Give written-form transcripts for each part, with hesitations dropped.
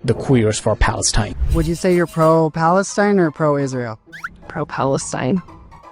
the queers for Palestine. Would you say you're pro-Palestine or pro-Israel? Pro-Palestine.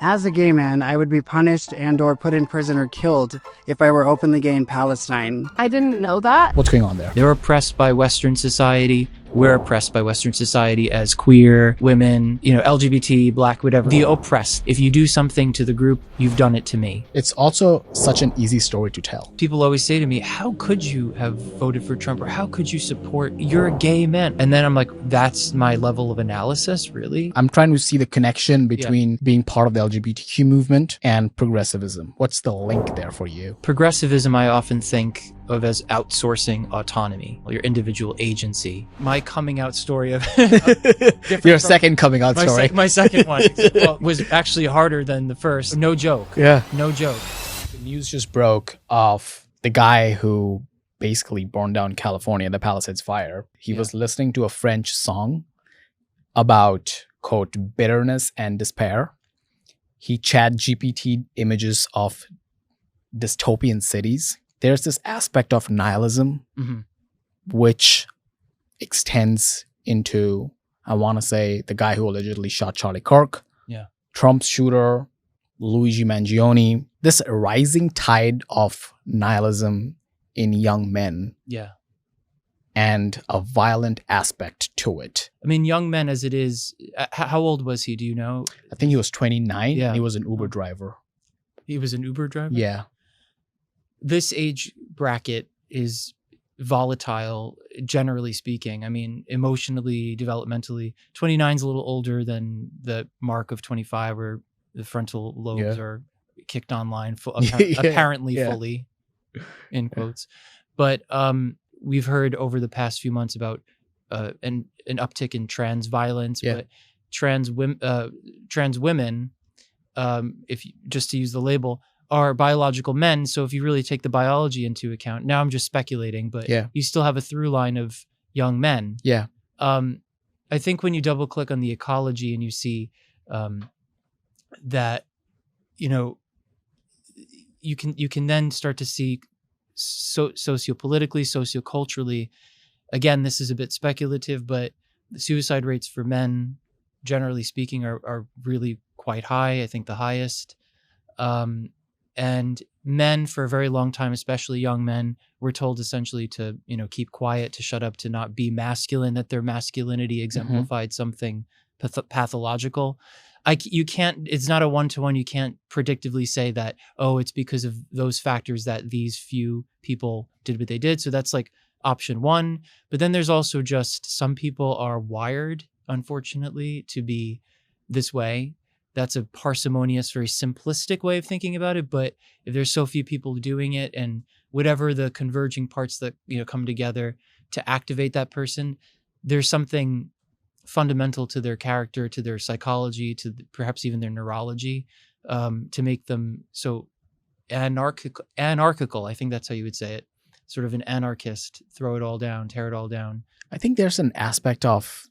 As a gay man, I would be punished and or put in prison or killed if I were openly gay in Palestine. I didn't know that. What's going on there? They're oppressed by Western society. We're oppressed by Western society as queer, women, LGBT, black, whatever. The oppressed. If you do something to the group, you've done it to me. It's also such an easy story to tell. People always say to me, how could you have voted for Trump? Or how could you support, you're a gay man? And then I'm like, that's my level of analysis, really? I'm trying to see the connection between being part of the LGBTQ movement and progressivism. What's the link there for you? Progressivism, I often think of as outsourcing autonomy, your individual agency. My coming out story of your second coming out story. My second one was actually harder than the first. No joke. Yeah. No joke. The news just broke of the guy who basically burned down California, the Palisades fire. He was listening to a French song about, quote, bitterness and despair. He chat GPT images of dystopian cities. There's this aspect of nihilism, which extends into, I want to say, the guy who allegedly shot Charlie Kirk, Trump's shooter, Luigi Mangione, this rising tide of nihilism in young men. Yeah. And a violent aspect to it. I mean, young men as it is, how old was he? Do you know? I think he was 29. Yeah. He was an Uber driver. He was an Uber driver? Yeah. This age bracket is volatile, generally speaking. I mean, emotionally, developmentally. 29 is a little older than the mark of 25 where the frontal lobes are kicked online, apparently fully, in quotes. But we've heard over the past few months about an uptick in trans violence, but trans women, if you, just to use the label, are biological men. So if you really take the biology into account, now I'm just speculating, but you still have a through line of young men. Yeah. I think when you double click on the ecology and you see that, you can then start to see sociopolitically, socioculturally, again, this is a bit speculative, but the suicide rates for men, generally speaking, are really quite high. I think the highest. And men for a very long time, especially young men, were told essentially to, keep quiet, to shut up, to not be masculine, that their masculinity exemplified something pathological. You can't, it's not a one-to-one. You can't predictively say that, oh, it's because of those factors that these few people did what they did. So that's like option one. But then there's also just some people are wired, unfortunately, to be this way. That's a parsimonious, very simplistic way of thinking about it. But if there's so few people doing it and whatever the converging parts that, come together to activate that person, there's something fundamental to their character, to their psychology, to perhaps even their neurology, to make them so anarchical. I think that's how you would say it. Sort of an anarchist, throw it all down, tear it all down. I think there's an aspect of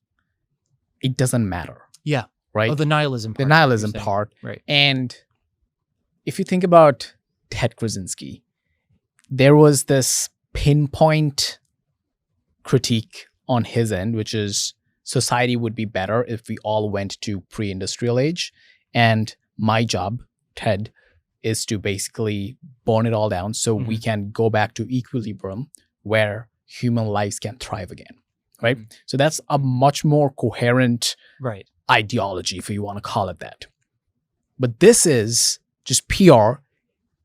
it doesn't matter. Yeah. Right? Oh, the nihilism part. The nihilism part. Right. And if you think about Ted Kaczynski, there was this pinpoint critique on his end, which is society would be better if we all went to pre-industrial age. And my job, Ted, is to basically burn it all down so we can go back to equilibrium where human lives can thrive again. Right? So that's a much more coherent ideology, if you want to call it that. But this is just pure,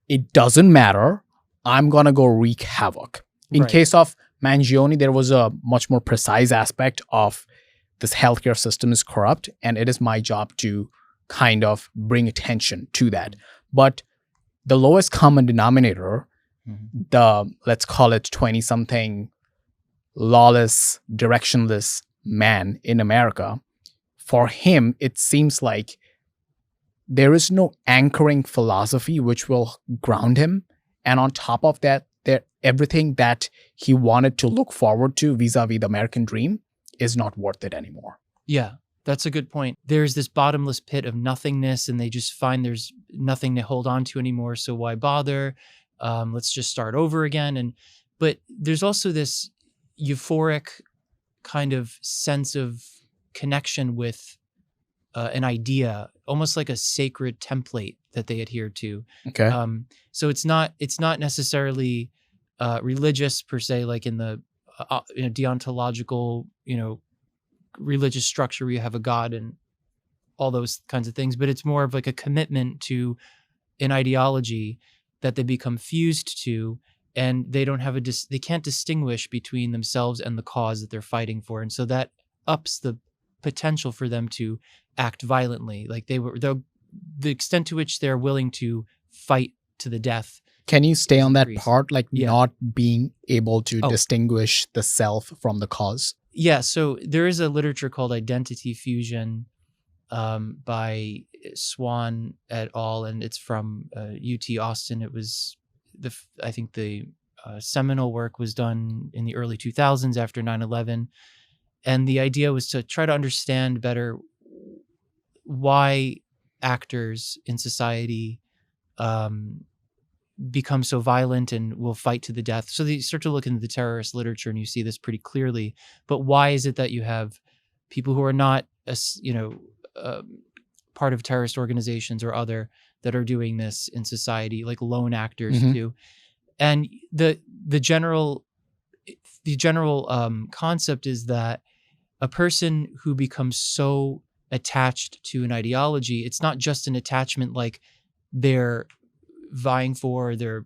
it doesn't matter, I'm going to go wreak havoc. In case of Mangione, there was a much more precise aspect of this healthcare system is corrupt, and it is my job to kind of bring attention to that. But the lowest common denominator, the, let's call it 20-something lawless, directionless man in America, for him, it seems like there is no anchoring philosophy which will ground him. And on top of that, everything that he wanted to look forward to vis-a-vis the American dream is not worth it anymore. Yeah, that's a good point. There's this bottomless pit of nothingness, and they just find there's nothing to hold on to anymore. So why bother? Let's just start over again. But there's also this euphoric kind of sense of connection with an idea, almost like a sacred template that they adhere to. Okay. So it's not necessarily religious per se, like in the deontological, religious structure where you have a god and all those kinds of things, but it's more of like a commitment to an ideology that they become fused to, and they don't have they can't distinguish between themselves and the cause that they're fighting for, and so that ups the potential for them to act violently. Like the extent to which they're willing to fight to the death. Can you stay on that increased. part, like Yeah. not being able to Oh. distinguish the self from the cause? Yeah, so there is a literature called Identity Fusion by Swan et al., and it's from UT Austin. It was I think the seminal work was done in the early 2000s after 9/11, and the idea was to try to understand better why actors in society become so violent and will fight to the death. So they start to look into the terrorist literature, and you see this pretty clearly. But why is it that you have people who are not, part of terrorist organizations or other that are doing this in society, like lone actors Mhm. too? And the general concept is that a person who becomes so attached to an ideology, it's not just an attachment like they're vying for, they're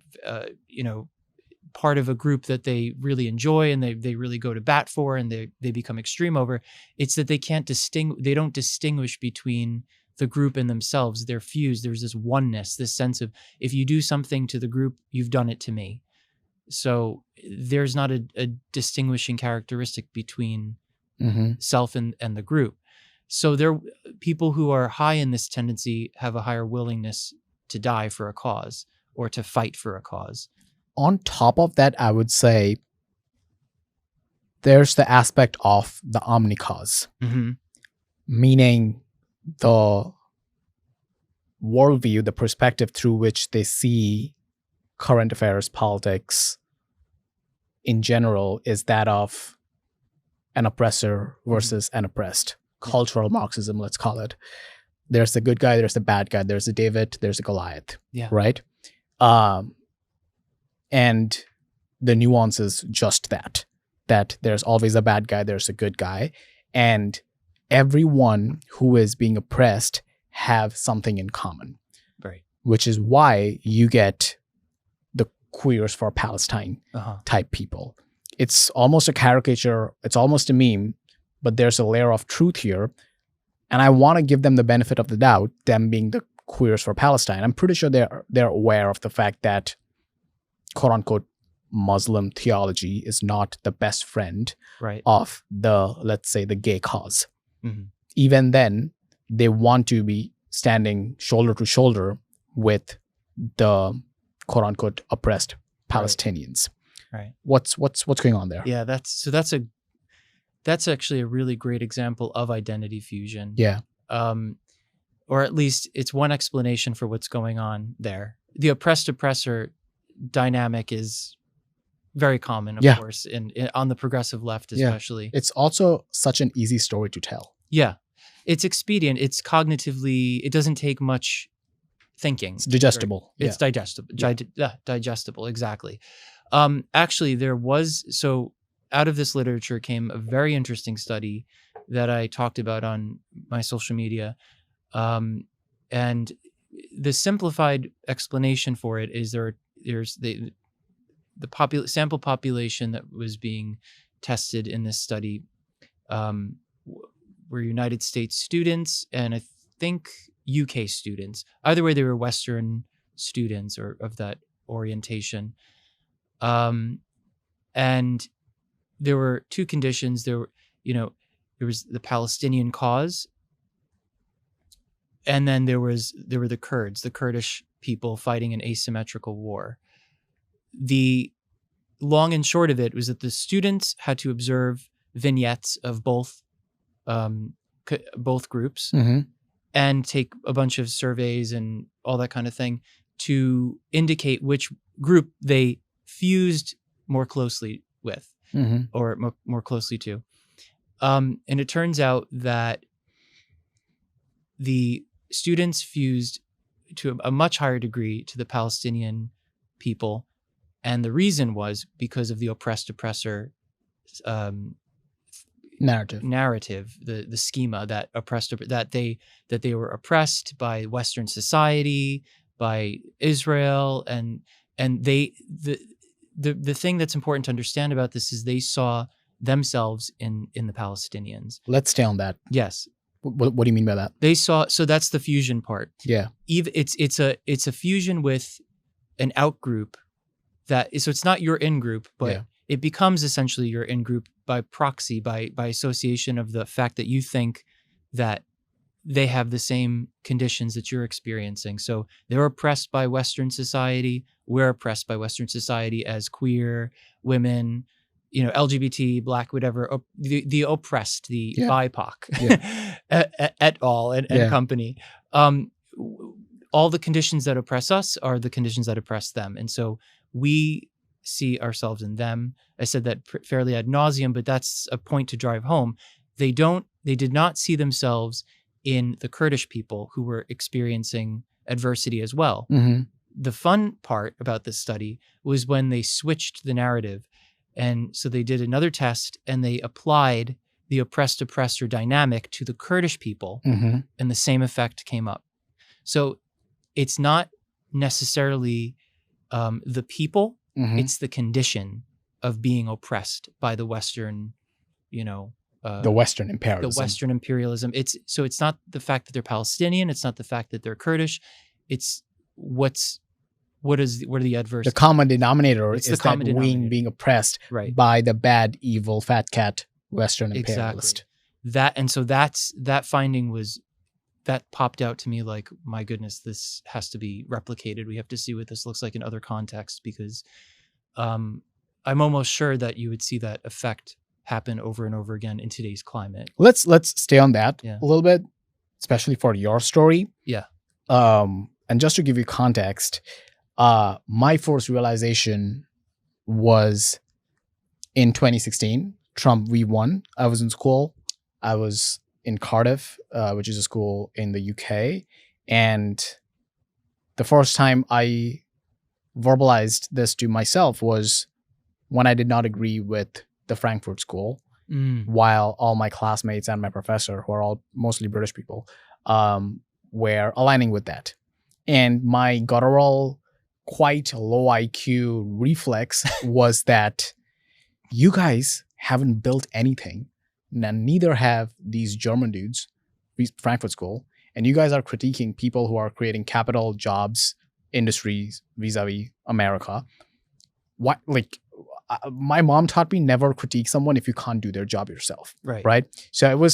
part of a group that they really enjoy and they really go to bat for, and they become extreme over. It's that they don't distinguish between the group and themselves. They're fused. There's this oneness, this sense of, if you do something to the group, you've done it to me. So there's not a distinguishing characteristic between Mhm. self and the group. So people who are high in this tendency have a higher willingness to die for a cause or to fight for a cause. On top of that, I would say there's the aspect of the omnicause, Mm-hmm. meaning the worldview, the perspective through which they see current affairs, politics in general, is that of an oppressor versus an oppressed. Cultural Marxism, let's call it. There's the good guy, there's the bad guy, there's a David, there's a Goliath. Yeah. Right? And the nuance is just that there's always a bad guy, there's a good guy, and everyone who is being oppressed have something in common. Right. Which is why you get the Queers for Palestine type people. It's almost a caricature, it's almost a meme, but there's a layer of truth here. And I want to give them the benefit of the doubt, them being the Queers for Palestine. I'm pretty sure they're aware of the fact that quote unquote Muslim theology is not the best friend Right. of let's say the gay cause. Mhm. Even then, they want to be standing shoulder to shoulder with the quote unquote oppressed Palestinians. Right. What's going on there? Yeah, that's actually a really great example of identity fusion. Yeah. Or at least it's one explanation for what's going on there. The oppressed oppressor dynamic is very common, of course, on the progressive left especially. It's also such an easy story to tell. Yeah. It's expedient. It's cognitively, it doesn't take much thinking. It's digestible. It's digestible. Digestible, exactly. Actually, so out of this literature came a very interesting study that I talked about on my social media. And the simplified explanation for it is there's the sample population that was being tested in this study were United States students and I think UK students. Either way, they were Western students or of that orientation. And there were two conditions. There was the Palestinian cause, and then there were the Kurds, the Kurdish people fighting an asymmetrical war. The long and short of it was that the students had to observe vignettes of both groups and take a bunch of surveys and all that kind of thing to indicate which group they fused more closely with or more closely to. And it turns out that the students fused to a much higher degree to the Palestinian people. And the reason was because of the oppressor narrative, the schema that that they were oppressed by Western society, by Israel, and the thing that's important to understand about this is they saw themselves in the Palestinians. Let's stay on that. Yes. What do you mean by that? They saw, so that's the fusion part. Yeah. It's a fusion with an out group so it's not your in group, but it becomes essentially your in group by proxy, by association of the fact that you think that they have the same conditions that you're experiencing. So they're oppressed by Western society. We're oppressed by Western society as queer women, LGBT, Black, whatever, the oppressed, the BIPOC, et al. and company. All the conditions that oppress us are the conditions that oppress them. And so we see ourselves in them. I said that fairly ad nauseum, but that's a point to drive home. They did not see themselves in the Kurdish people who were experiencing adversity as well. Mm-hmm. The fun part about this study was when they switched the narrative. And so they did another test and they applied the oppressed-oppressor dynamic to the Kurdish people, Mm-hmm. and the same effect came up. So it's not necessarily the people, Mm-hmm. it's the condition of being oppressed by the Western, the Western imperialism. The Western imperialism. It's not the fact that they're Palestinian. It's not the fact that they're Kurdish. It's what are the adverse. The common denominator It's is the common that denominator. being oppressed Right. by the bad, evil, fat cat Western imperialist. Exactly. That finding that popped out to me like, my goodness, this has to be replicated. We have to see what this looks like in other contexts, because I'm almost sure that you would see that effect happen over and over again in today's climate. Let's stay on that Yeah. a little bit, especially for your story. Yeah. And just to give you context, my first realization was in 2016. Trump V1. I was in school. I was in Cardiff, which is a school in the UK. And the first time I verbalized this to myself was when I did not agree with the Frankfurt School, while all my classmates and my professor, who are all mostly British people, were aligning with that. And my guttural, quite low IQ reflex was that you guys haven't built anything, and neither have these German dudes, Frankfurt School, and you guys are critiquing people who are creating capital, jobs, industries vis-a-vis America. What, my mom taught me never critique someone if you can't do their job yourself. Right. So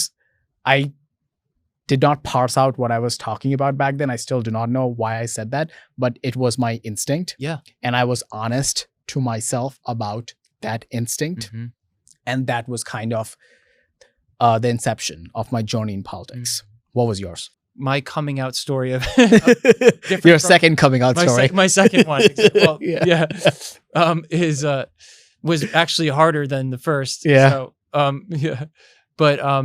I did not parse out what I was talking about back then. I still do not know why I said that, but it was my instinct. Yeah. And I was honest to myself about that instinct. Mm-hmm. And that was kind of the inception of my journey in politics. What was yours? My coming out story of your second coming out story. My second one. Well, Yeah. Was actually harder than the first. Yeah. So, but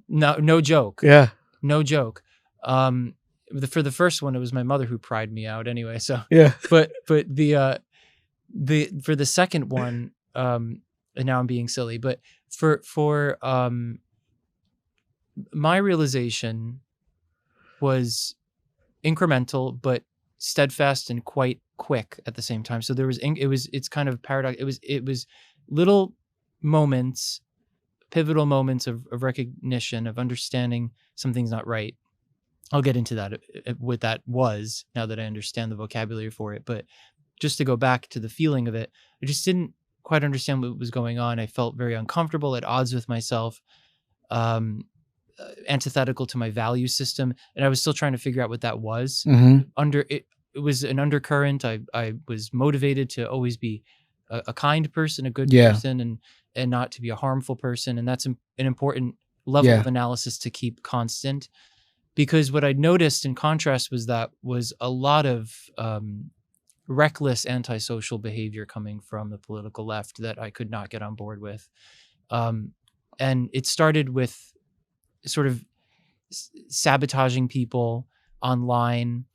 no joke. Yeah. No joke. For the first one, it was my mother who pried me out anyway. So yeah. But the for the second one, and now I'm being silly, but for my realization was incremental but steadfast and quite quick at the same time. So it's kind of paradox. It was little moments, pivotal moments of recognition, of understanding something's not right. I'll get into that, what that was, now that I understand the vocabulary for it. But just to go back to the feeling of it, I just didn't quite understand what was going on. I felt very uncomfortable, at odds with myself, antithetical to my value system. And I was still trying to figure out what that was. Mm-hmm. It was an undercurrent. I was motivated to always be a kind person, a good person, and not to be a harmful person. And that's an important level of analysis to keep constant. Because what I'd noticed in contrast was a lot of reckless antisocial behavior coming from the political left that I could not get on board with. And it started with sort of sabotaging people online,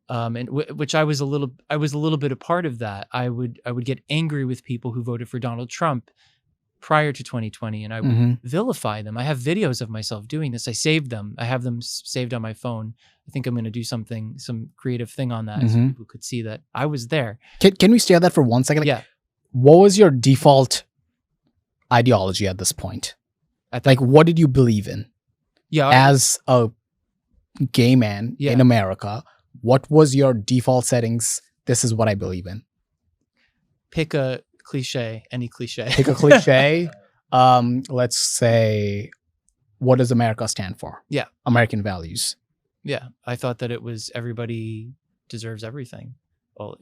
and which I was a little bit a part of that. I would get angry with people who voted for Donald Trump prior to 2020, and I would vilify them. I have videos of myself doing this. I saved them. I have them saved on my phone. I think I'm going to do some creative thing on that so people could see that I was there. Can we stay on that for 1 second? Like, Yeah. What was your default ideology at this point? Like, what did you believe in? Yeah. As a gay man in America, what was your default settings? This is what I believe in. Pick a cliche, any cliche. Pick a cliche. Let's say, what does America stand for? Yeah. American values. Yeah. I thought that it was everybody deserves everything. Well,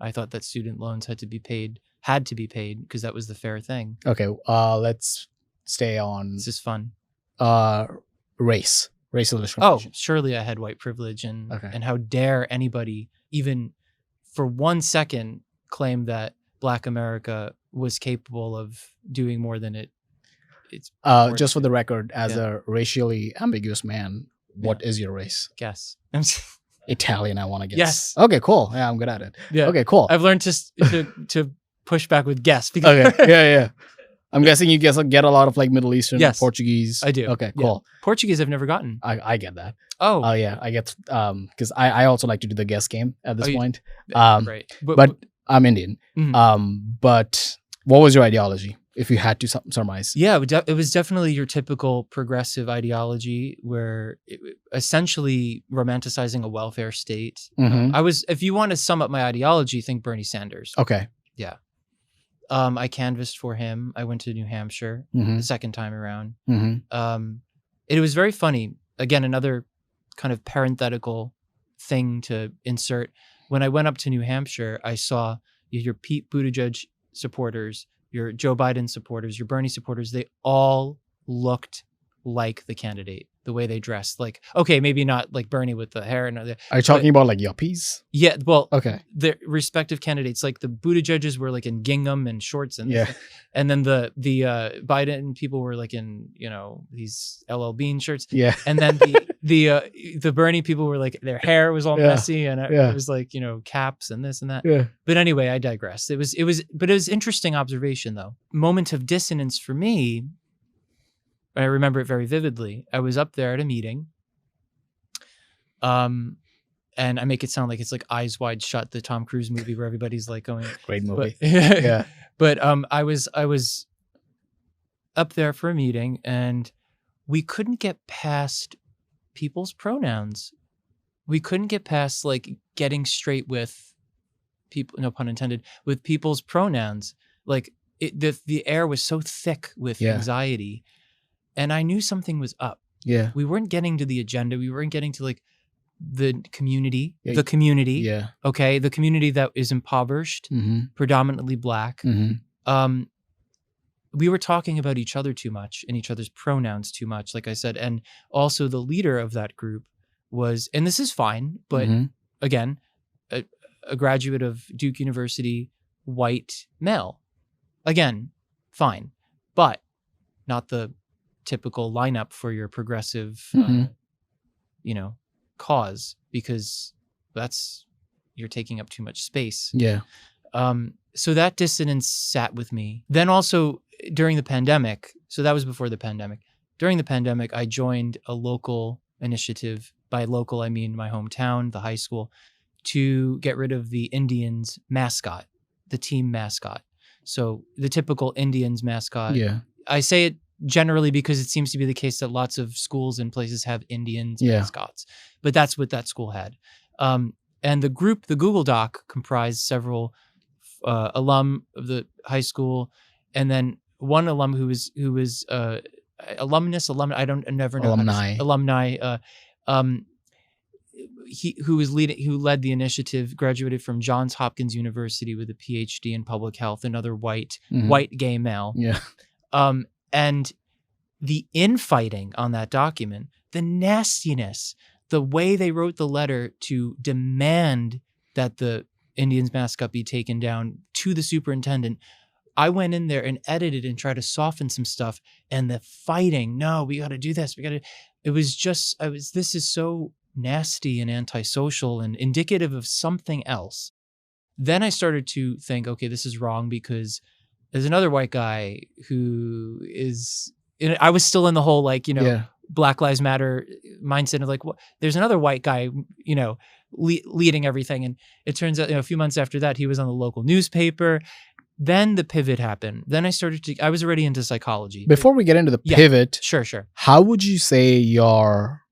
I thought that student loans had to be paid because that was the fair thing. Okay. Let's stay on. This is fun. Racial discrimination. Oh, surely I had white privilege, and how dare anybody even for 1 second claim that Black America was capable of doing more than it's. Just for the record, as a racially ambiguous man, what is your race? Guess. Italian, I want to guess. Yes. Okay, cool. Yeah, I'm good at it. Yeah. Okay, cool. I've learned to push back with guess. Because Okay. Yeah. I'm guessing you get a lot of like Middle Eastern, Portuguese. I do. Okay, cool. Yeah. Portuguese I've never gotten. I get that. Oh. Yeah. I get because I also like to do the guess game at this point. Right. But I'm Indian. Mhm. But what was your ideology, if you had to surmise? Yeah, it was definitely your typical progressive ideology, where essentially romanticizing a welfare state. If you want to sum up my ideology, think Bernie Sanders. Okay. Yeah. I canvassed for him. I went to New Hampshire the second time around. It was very funny. Again, another kind of parenthetical thing to insert. When I went up to New Hampshire, I saw your Pete Buttigieg supporters, your Joe Biden supporters, your Bernie supporters. They all looked like the candidate, the way they dressed. Like, okay, maybe not like Bernie with the hair. Are you talking about like yuppies? Yeah, well, okay. The respective candidates, like the Buttigiegs were like in gingham and shorts, and then the Biden people were like in these LL Bean shirts. Yeah, and then the Bernie people were like their hair was all messy, and it was like caps and this and that. Yeah. But anyway, I digress. It was interesting observation though. Moment of dissonance for me. I remember it very vividly. I was up there at a meeting, and I make it sound like it's like Eyes Wide Shut, the Tom Cruise movie where everybody's like going. Great movie. Yeah. But I was up there for a meeting, and we couldn't get past people's pronouns. We couldn't get past like getting straight with people, no pun intended, with people's pronouns. Like the air was so thick with anxiety. And I knew something was up. Yeah. We weren't getting to the agenda. We weren't getting to like the community. The community. Yeah. Okay. The community that is impoverished, predominantly Black. We were talking about each other too much and each other's pronouns too much, like I said. And also the leader of that group was, and this is fine, but again, a graduate of Duke University, white male. Again, fine. But not the typical lineup for your progressive, cause, because you're taking up too much space. Yeah. So that dissonance sat with me. Then also during the pandemic, so that was before the pandemic. During the pandemic, I joined a local initiative. By local, I mean my hometown, the high school, to get rid of the Indians mascot, the team mascot. So the typical Indians mascot. Yeah. I say it generally because it seems to be the case that lots of schools and places have Indians mascots, but that's what that school had. And the group, the Google Doc, comprised several alum of the high school, and then one alum who was alumni. I never know alumni. Who led the initiative, graduated from Johns Hopkins University with a PhD in public health, another white gay male. Yeah. And the infighting on that document, the nastiness, the way they wrote the letter to demand that the Indians mascot be taken down to the superintendent, I went in there and edited and tried to soften some stuff, and the fighting, no, we got to do this. This is so nasty and antisocial and indicative of something else. Then I started to think, okay, this is wrong because there's another white guy who is, I was still in the whole, like, Black Lives Matter mindset of like, what? There's another white guy, leading everything. And it turns out, a few months after that, he was on the local newspaper. Then the pivot happened. Then I was already into psychology. Before we get into the pivot, Sure. how would you say your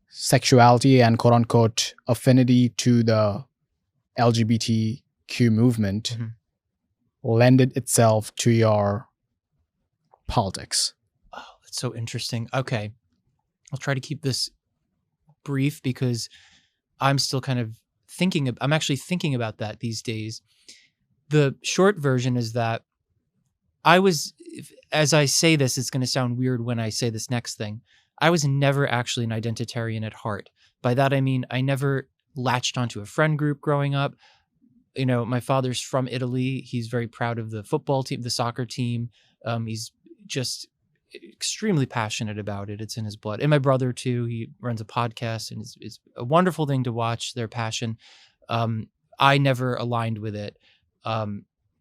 sexuality and quote unquote affinity to the LGBTQ movement lended itself to your politics? Oh, that's so interesting. Okay. I'll try to keep this brief because I'm still kind of I'm actually thinking about that these days. The short version is that as I say this, it's going to sound weird when I say this next thing. I was never actually an identitarian at heart. By that, I mean, I never latched onto a friend group growing up. My father's from Italy. He's very proud of the football team, the soccer team. He's just extremely passionate about it. It's in his blood. And my brother too, he runs a podcast, and it's a wonderful thing to watch their passion. I never aligned with it.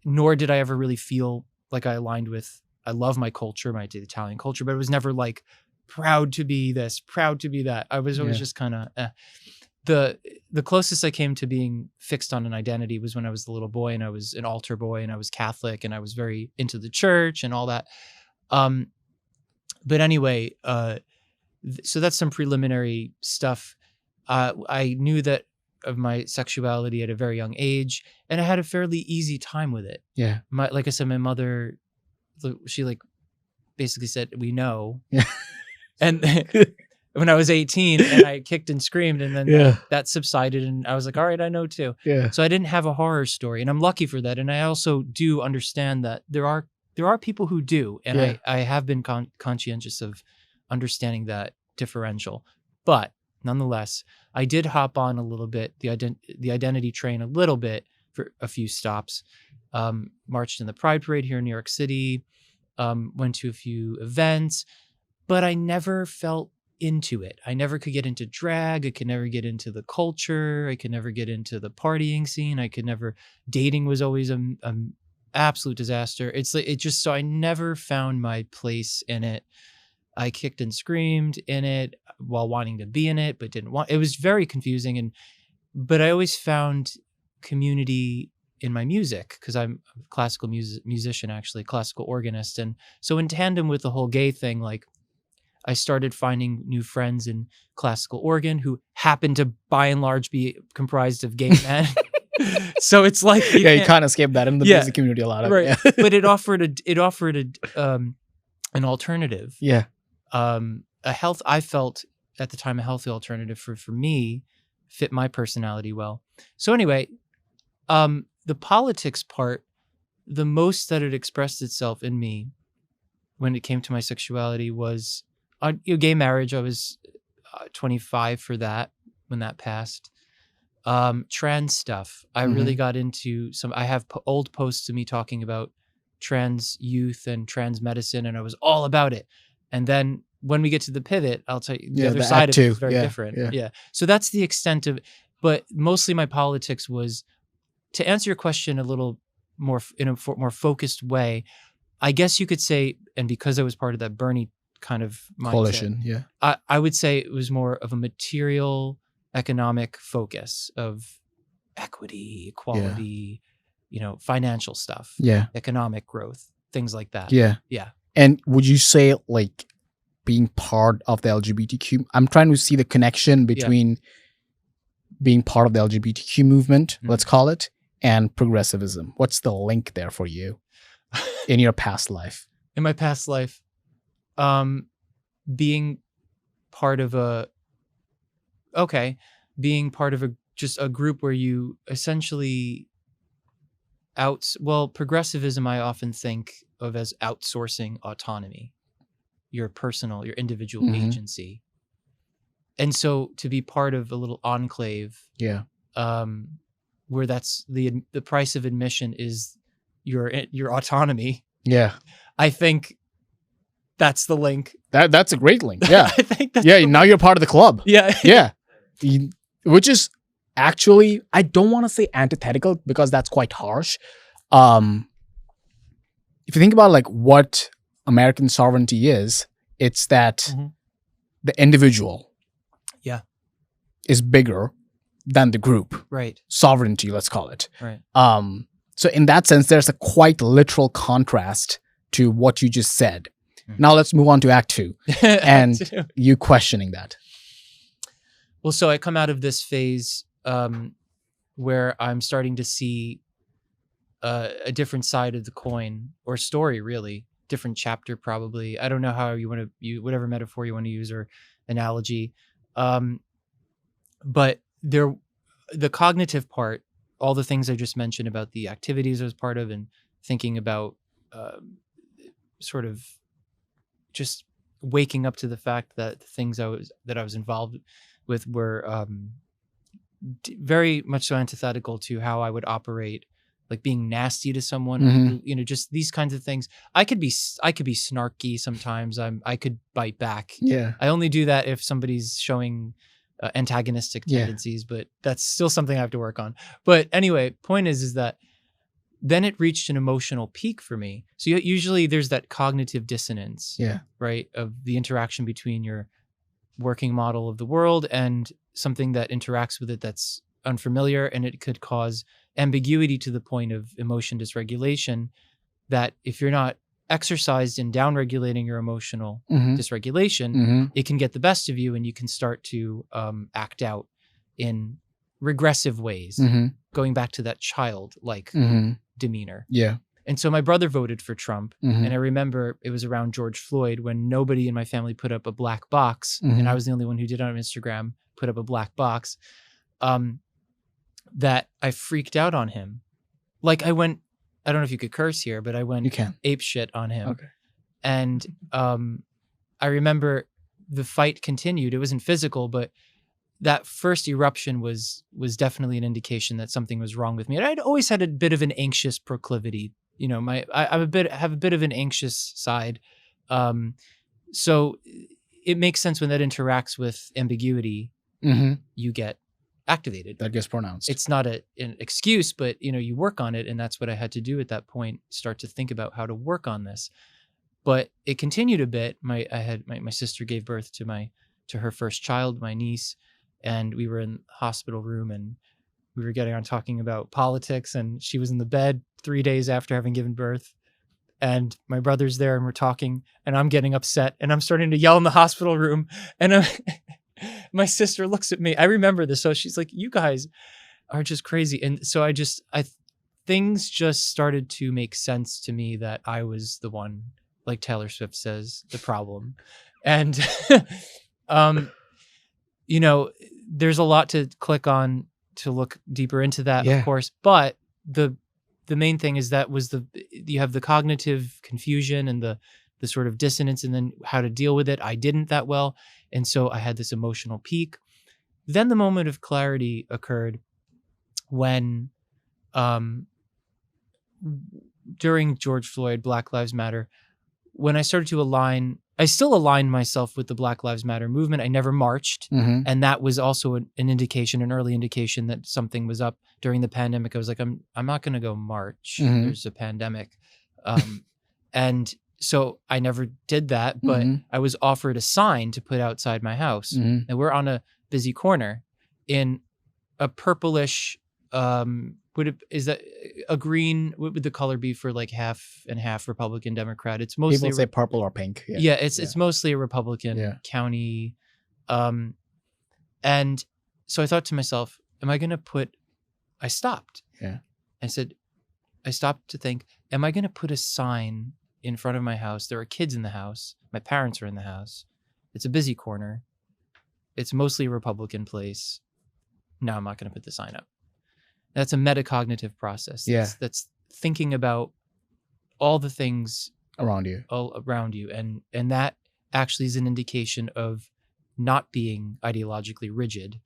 Nor did I ever really feel like I aligned with, I love my culture, my Italian culture, but it was never like proud to be this, proud to be that. I was always just kind of, The closest I came to being fixed on an identity was when I was a little boy, and I was an altar boy, and I was Catholic, and I was very into the church and all that. But anyway, so that's some preliminary stuff. I knew that of my sexuality at a very young age, and I had a fairly easy time with it. Yeah. Like I said, my mother, she like basically said, "We know." Yeah. And when I was 18 and I kicked and screamed, and then that subsided, and I was like, all right, I know too. Yeah. So I didn't have a horror story, and I'm lucky for that. And I also do understand that there are people who do, and I have been conscientious of understanding that differential. But nonetheless, I did hop on a little bit, the identity train a little bit for a few stops. Marched in the Pride Parade here in New York City, went to a few events, but I never felt into it. I never could get into drag. I could never get into the culture. I could never get into the partying scene. Dating was always an absolute disaster. So I never found my place in it. I kicked and screamed in it while wanting to be in it, but didn't want. It was very confusing, but I always found community in my music because I'm a classical musician, actually, classical organist, and so in tandem with the whole gay thing, like I started finding new friends in classical organ who happened to, by and large, be comprised of gay men. So it's like you can't escape that in the music community a lot. Right, but it offered an alternative. Yeah. I felt at the time a healthy alternative for me, fit my personality well. So anyway, the politics part, the most that it expressed itself in me when it came to my sexuality was gay marriage. I was 25 for that when that passed. Trans stuff. I really got into I have old posts of me talking about trans youth and trans medicine, and I was all about it. And then when we get to the pivot, I'll tell you the other side of it is very different. Yeah. So that's the extent of it. But mostly my politics was, to answer your question a little more in a more focused way, I guess you could say, and because I was part of that Bernie kind of mindset, coalition, I would say it was more of a material economic focus of equity, equality, financial stuff, economic growth, things like that. Yeah. And would you say, like, being part of the LGBTQ, I'm trying to see the connection between being part of the LGBTQ movement, let's call it, and progressivism. What's the link there for you in your past life? In my past life, being part of just a group where you essentially progressivism I often think of as outsourcing autonomy, your individual agency. And so to be part of a little enclave, where that's the price of admission is your autonomy. Yeah. I think that's the link. That's a great link. Yeah. I think that's Yeah. Now you're part of the club. Yeah. Yeah. Which is actually, I don't want to say antithetical because that's quite harsh. If you think about like what American sovereignty is, it's that the individual is bigger than the group. Right. Sovereignty, let's call it. Right. So in that sense, there's a quite literal contrast to what you just said. Now let's move on to Act 2 and you questioning that. Well, so I come out of this phase where I'm starting to see a different side of the coin, or story, really. Different chapter, probably. I don't know how you want to use, whatever metaphor you want to use or analogy. But the cognitive part, all the things I just mentioned about the activities I was part of and thinking about sort of just waking up to the fact that the things I was involved with were very much so antithetical to how I would operate, like being nasty to someone, just these kinds of things. I could be snarky sometimes. I could bite back. Yeah. I only do that if somebody's showing antagonistic tendencies, but that's still something I have to work on. But anyway, point is that then it reached an emotional peak for me. So usually there's that cognitive dissonance, right, of the interaction between your working model of the world and something that interacts with it that's unfamiliar, and it could cause ambiguity to the point of emotion dysregulation, that if you're not exercised in downregulating your emotional dysregulation, it can get the best of you and you can start to act out in regressive ways, going back to that childlike demeanor. Yeah. And so my brother voted for Trump, and I remember it was around George Floyd when nobody in my family put up a black box, and I was the only one who did on Instagram, put up a black box, that I freaked out on him. Like I don't know if you could curse here, but I went ape shit on him. Okay. And I remember the fight continued. It wasn't physical, but that first eruption was definitely an indication that something was wrong with me. And I'd always had a bit of an anxious proclivity. You know, I have a bit of an anxious side. So it makes sense when that interacts with ambiguity, you get activated. That gets pronounced. It's not an excuse, but you work on it, and that's what I had to do at that point. Start to think about how to work on this. But it continued a bit. My sister gave birth to her first child, my niece, and we were in the hospital room and we were getting on talking about politics, and she was in the bed 3 days after having given birth. And my brother's there and we're talking, and I'm getting upset and I'm starting to yell in the hospital room, and my sister looks at me. I remember this. So she's like, "You guys are just crazy." And so things just started to make sense to me that I was the one, like Taylor Swift says, the problem. And, there's a lot to click on to look deeper into that, of course. But the main thing is you have the cognitive confusion and the sort of dissonance, and then how to deal with it. I didn't that well. And so I had this emotional peak. Then the moment of clarity occurred when, during George Floyd, Black Lives Matter, when I started to I still aligned myself with the Black Lives Matter movement. I never marched. And that was also an early indication that something was up. During the pandemic, I was like, I'm not going to go march. There's a pandemic. And so I never did that, but I was offered a sign to put outside my house. And we're on a busy corner in a purplish, is that a green? What would the color be for like half and half Republican Democrat? It's mostly people say purple or pink. It's mostly a Republican county. And so I thought to myself, I stopped. I stopped to think, am I going to put a sign in front of my house? There are kids in the house. My parents are in the house. It's a busy corner. It's mostly a Republican place. No, I'm not going to put the sign up. That's a metacognitive process. That's thinking about all the things around you. And that actually is an indication of not being ideologically rigid.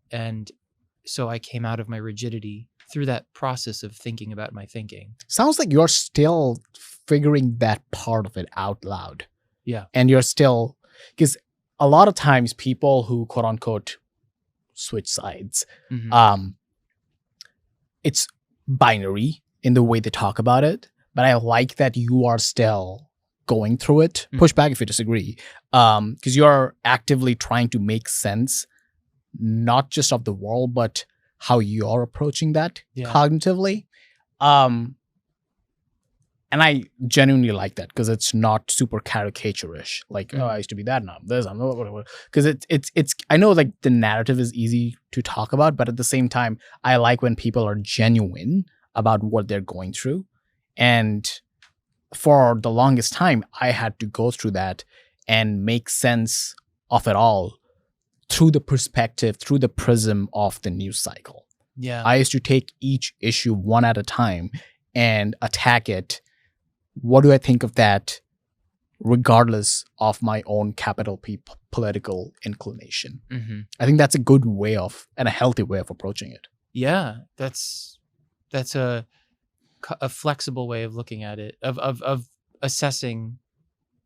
And so I came out of my rigidity through that process of thinking about my thinking. Sounds like you're still figuring that part of it out loud. Yeah. And you're still, because a lot of times people who quote unquote switch sides, Mhm. It's binary in the way they talk about it. But I like that you are still going through it. Push back if you disagree. Because you're actively trying to make sense, not just of the world, but how you're approaching that cognitively. And I genuinely like that because it's not super caricaturish. Like, oh, I used to be that, now I'm this, I'm whatever. Because it's. I know like the narrative is easy to talk about, but at the same time, I like when people are genuine about what they're going through. And for the longest time, I had to go through that and make sense of it all through the perspective, through the prism of the news cycle. Yeah. I used to take each issue one at a time and attack it. What do I think of that, regardless of my own capital P political inclination? I think that's a good way of, and a healthy way of approaching it. Yeah, that's a flexible way of looking at it, of assessing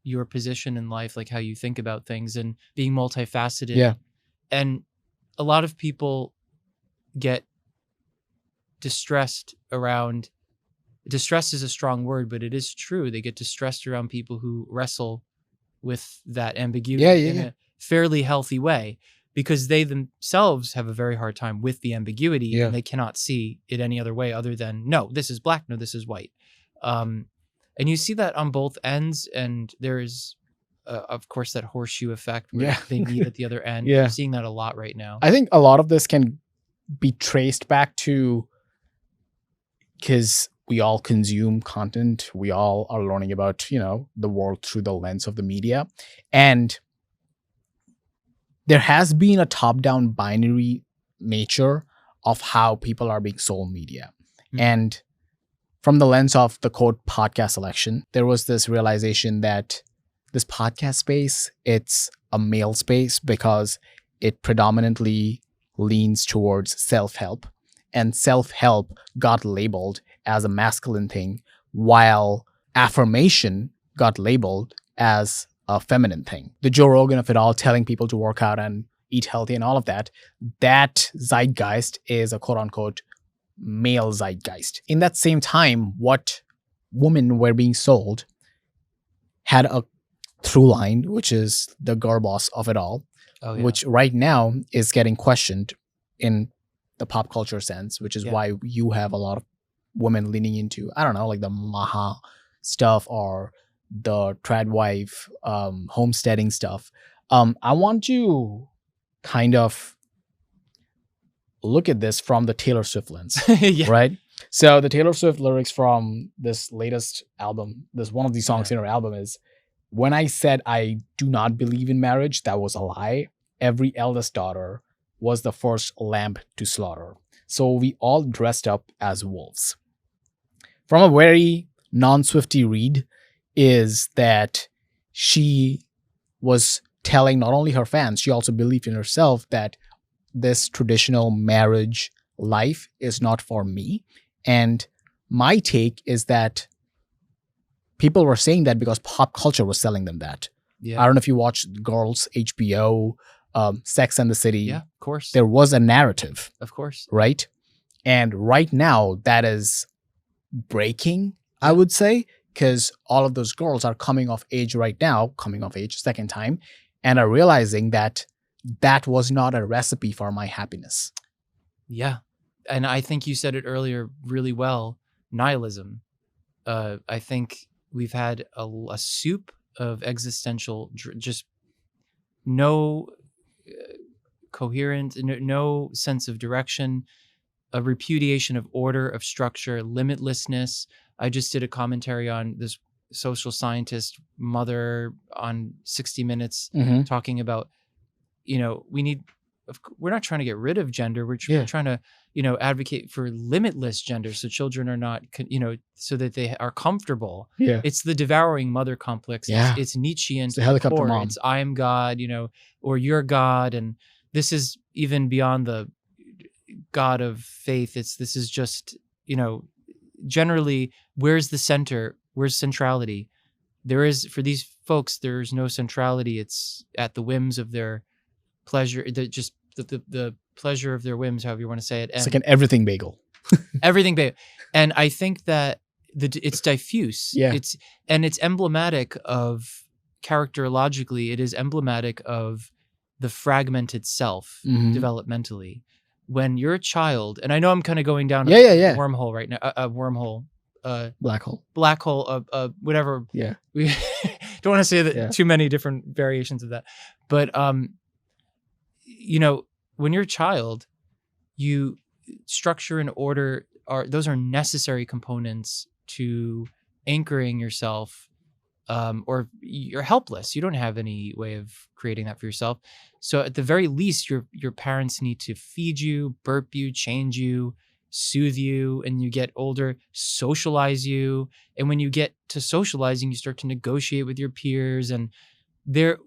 your position in life, like how you think about things, and being multifaceted. Yeah. And a lot of people get distressed around. Distressed is a strong word, but it is true. They get distressed around people who wrestle with that ambiguity in a fairly healthy way, because they themselves have a very hard time with the ambiguity, and they cannot see it any other way other than, no, this is black, no, this is white. And you see that on both ends, and there is, of course, that horseshoe effect where they meet at the other end. You're seeing that a lot right now. I think a lot of this can be traced back to, because we all consume content. We all are learning about, the world through the lens of the media. And there has been a top-down binary nature of how people are being sold media. And from the lens of the quote podcast selection, there was this realization that this podcast space, it's a male space because it predominantly leans towards self-help. And self-help got labeled as a masculine thing, while affirmation got labeled as a feminine thing. The Joe Rogan of it all, telling people to work out and eat healthy and all of that, that zeitgeist is a quote-unquote male zeitgeist. In that same time, what women were being sold had a through line, which is the girl boss of it all, which right now is getting questioned in the pop culture sense, which is why you have a lot of women leaning into, I don't know, like the Maha stuff or the trad wife, homesteading stuff. I want to kind of look at this from the Taylor Swift lens, right? So the Taylor Swift lyrics from this latest album, this one of these songs in her album is, when I said I do not believe in marriage, that was a lie. Every eldest daughter was the first lamb to slaughter. So we all dressed up as wolves. From a very non-Swifty read is that she was telling not only her fans, she also believed in herself that this traditional marriage life is not for me. And my take is that people were saying that because pop culture was selling them that. I don't know if you watched Girls, HBO, Sex and the City. Yeah, of course. There was a narrative. Of course. Right? And right now that is breaking, I would say, because all of those girls are coming of age right now, second time, and are realizing that that was not a recipe for my happiness. Yeah. And I think you said it earlier really well, nihilism. I think we've had a soup of existential, just no coherent, no sense of direction, a repudiation of order, of structure, limitlessness. I just did a commentary on this social scientist mother on 60 Minutes talking about, we're not trying to get rid of gender. We're trying to, advocate for limitless gender so children are not, so that they are comfortable. Yeah. It's the devouring mother complex. Yeah. It's Nietzschean. It's the helicopter core. mom. It's I am God, or you're God. And this is even beyond the God of faith. This is just, generally, where's the center? Where's centrality? For these folks, there's no centrality. It's at the whims of their pleasure, the pleasure of their whims, however you want to say it. And It's like an everything bagel. everything. And I think that it's diffuse. Yeah. It's emblematic of, characterologically, it is emblematic of the fragmented self developmentally. When you're a child, and I know I'm kind of going down a wormhole right now, a wormhole. Black hole. Whatever. Yeah. We don't want to say that too many different variations of that. But, when you're a child, you structure and order those are necessary components to anchoring yourself, or you're helpless. You don't have any way of creating that for yourself. So at the very least, your parents need to feed you, burp you, change you, soothe you, and you get older, socialize you. And when you get to socializing, you start to negotiate with your peers. And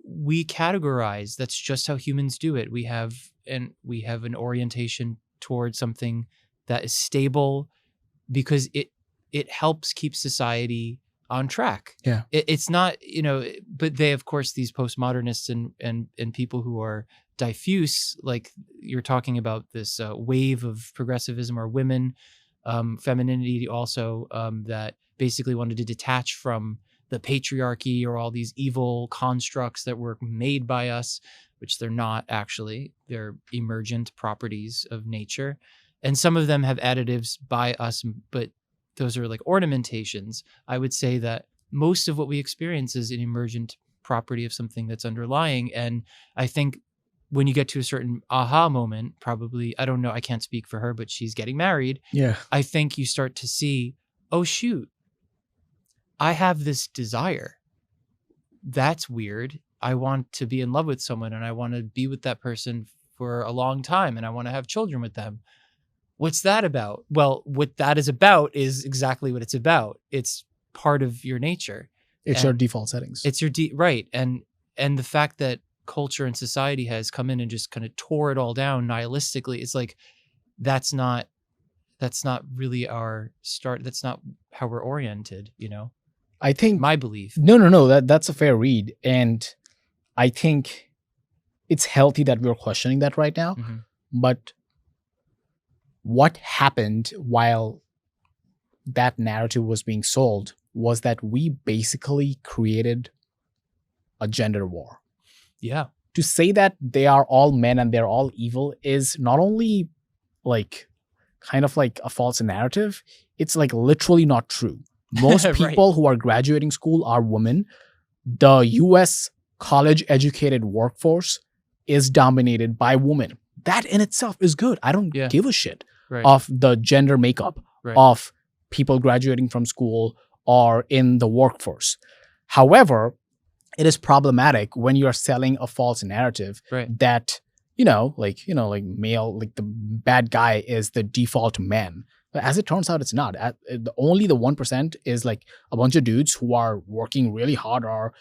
we categorize. That's just how humans do it. We have an orientation towards something that is stable because it helps keep society on track. Yeah. It's not, but they, of course, these postmodernists and people who are diffuse, like you're talking about this wave of progressivism or women, femininity also, that basically wanted to detach from the patriarchy or all these evil constructs that were made by us, which they're not actually. They're emergent properties of nature. And some of them have additives by us, but those are like ornamentations. I would say that most of what we experience is an emergent property of something that's underlying. And I think when you get to a certain aha moment, probably, I don't know, I can't speak for her, but she's getting married. Yeah. I think you start to see, oh, shoot, I have this desire. That's weird. I want to be in love with someone and I want to be with that person for a long time and I want to have children with them. What's that about? Well, what that is about is exactly what it's about. It's part of your nature. It's your default settings. It's your right. And the fact that culture and society has come in and just kind of tore it all down nihilistically, it's like that's not really our start. That's not how we're oriented, I think my belief. No. That's a fair read. And I think it's healthy that we're questioning that right now. Mm-hmm. But what happened while that narrative was being sold was that we basically created a gender war. Yeah. To say that they are all men and they're all evil is not only like kind of like a false narrative, it's like literally not true. Most people who are graduating school are women. The US college educated workforce is dominated by women. That in itself is good. I don't give a shit of the gender makeup of people graduating from school or in the workforce. However, it is problematic when you're selling a false narrative that, like male, like the bad guy is the default man. But as it turns out, it's not. Only the 1% is like a bunch of dudes who are working really hard or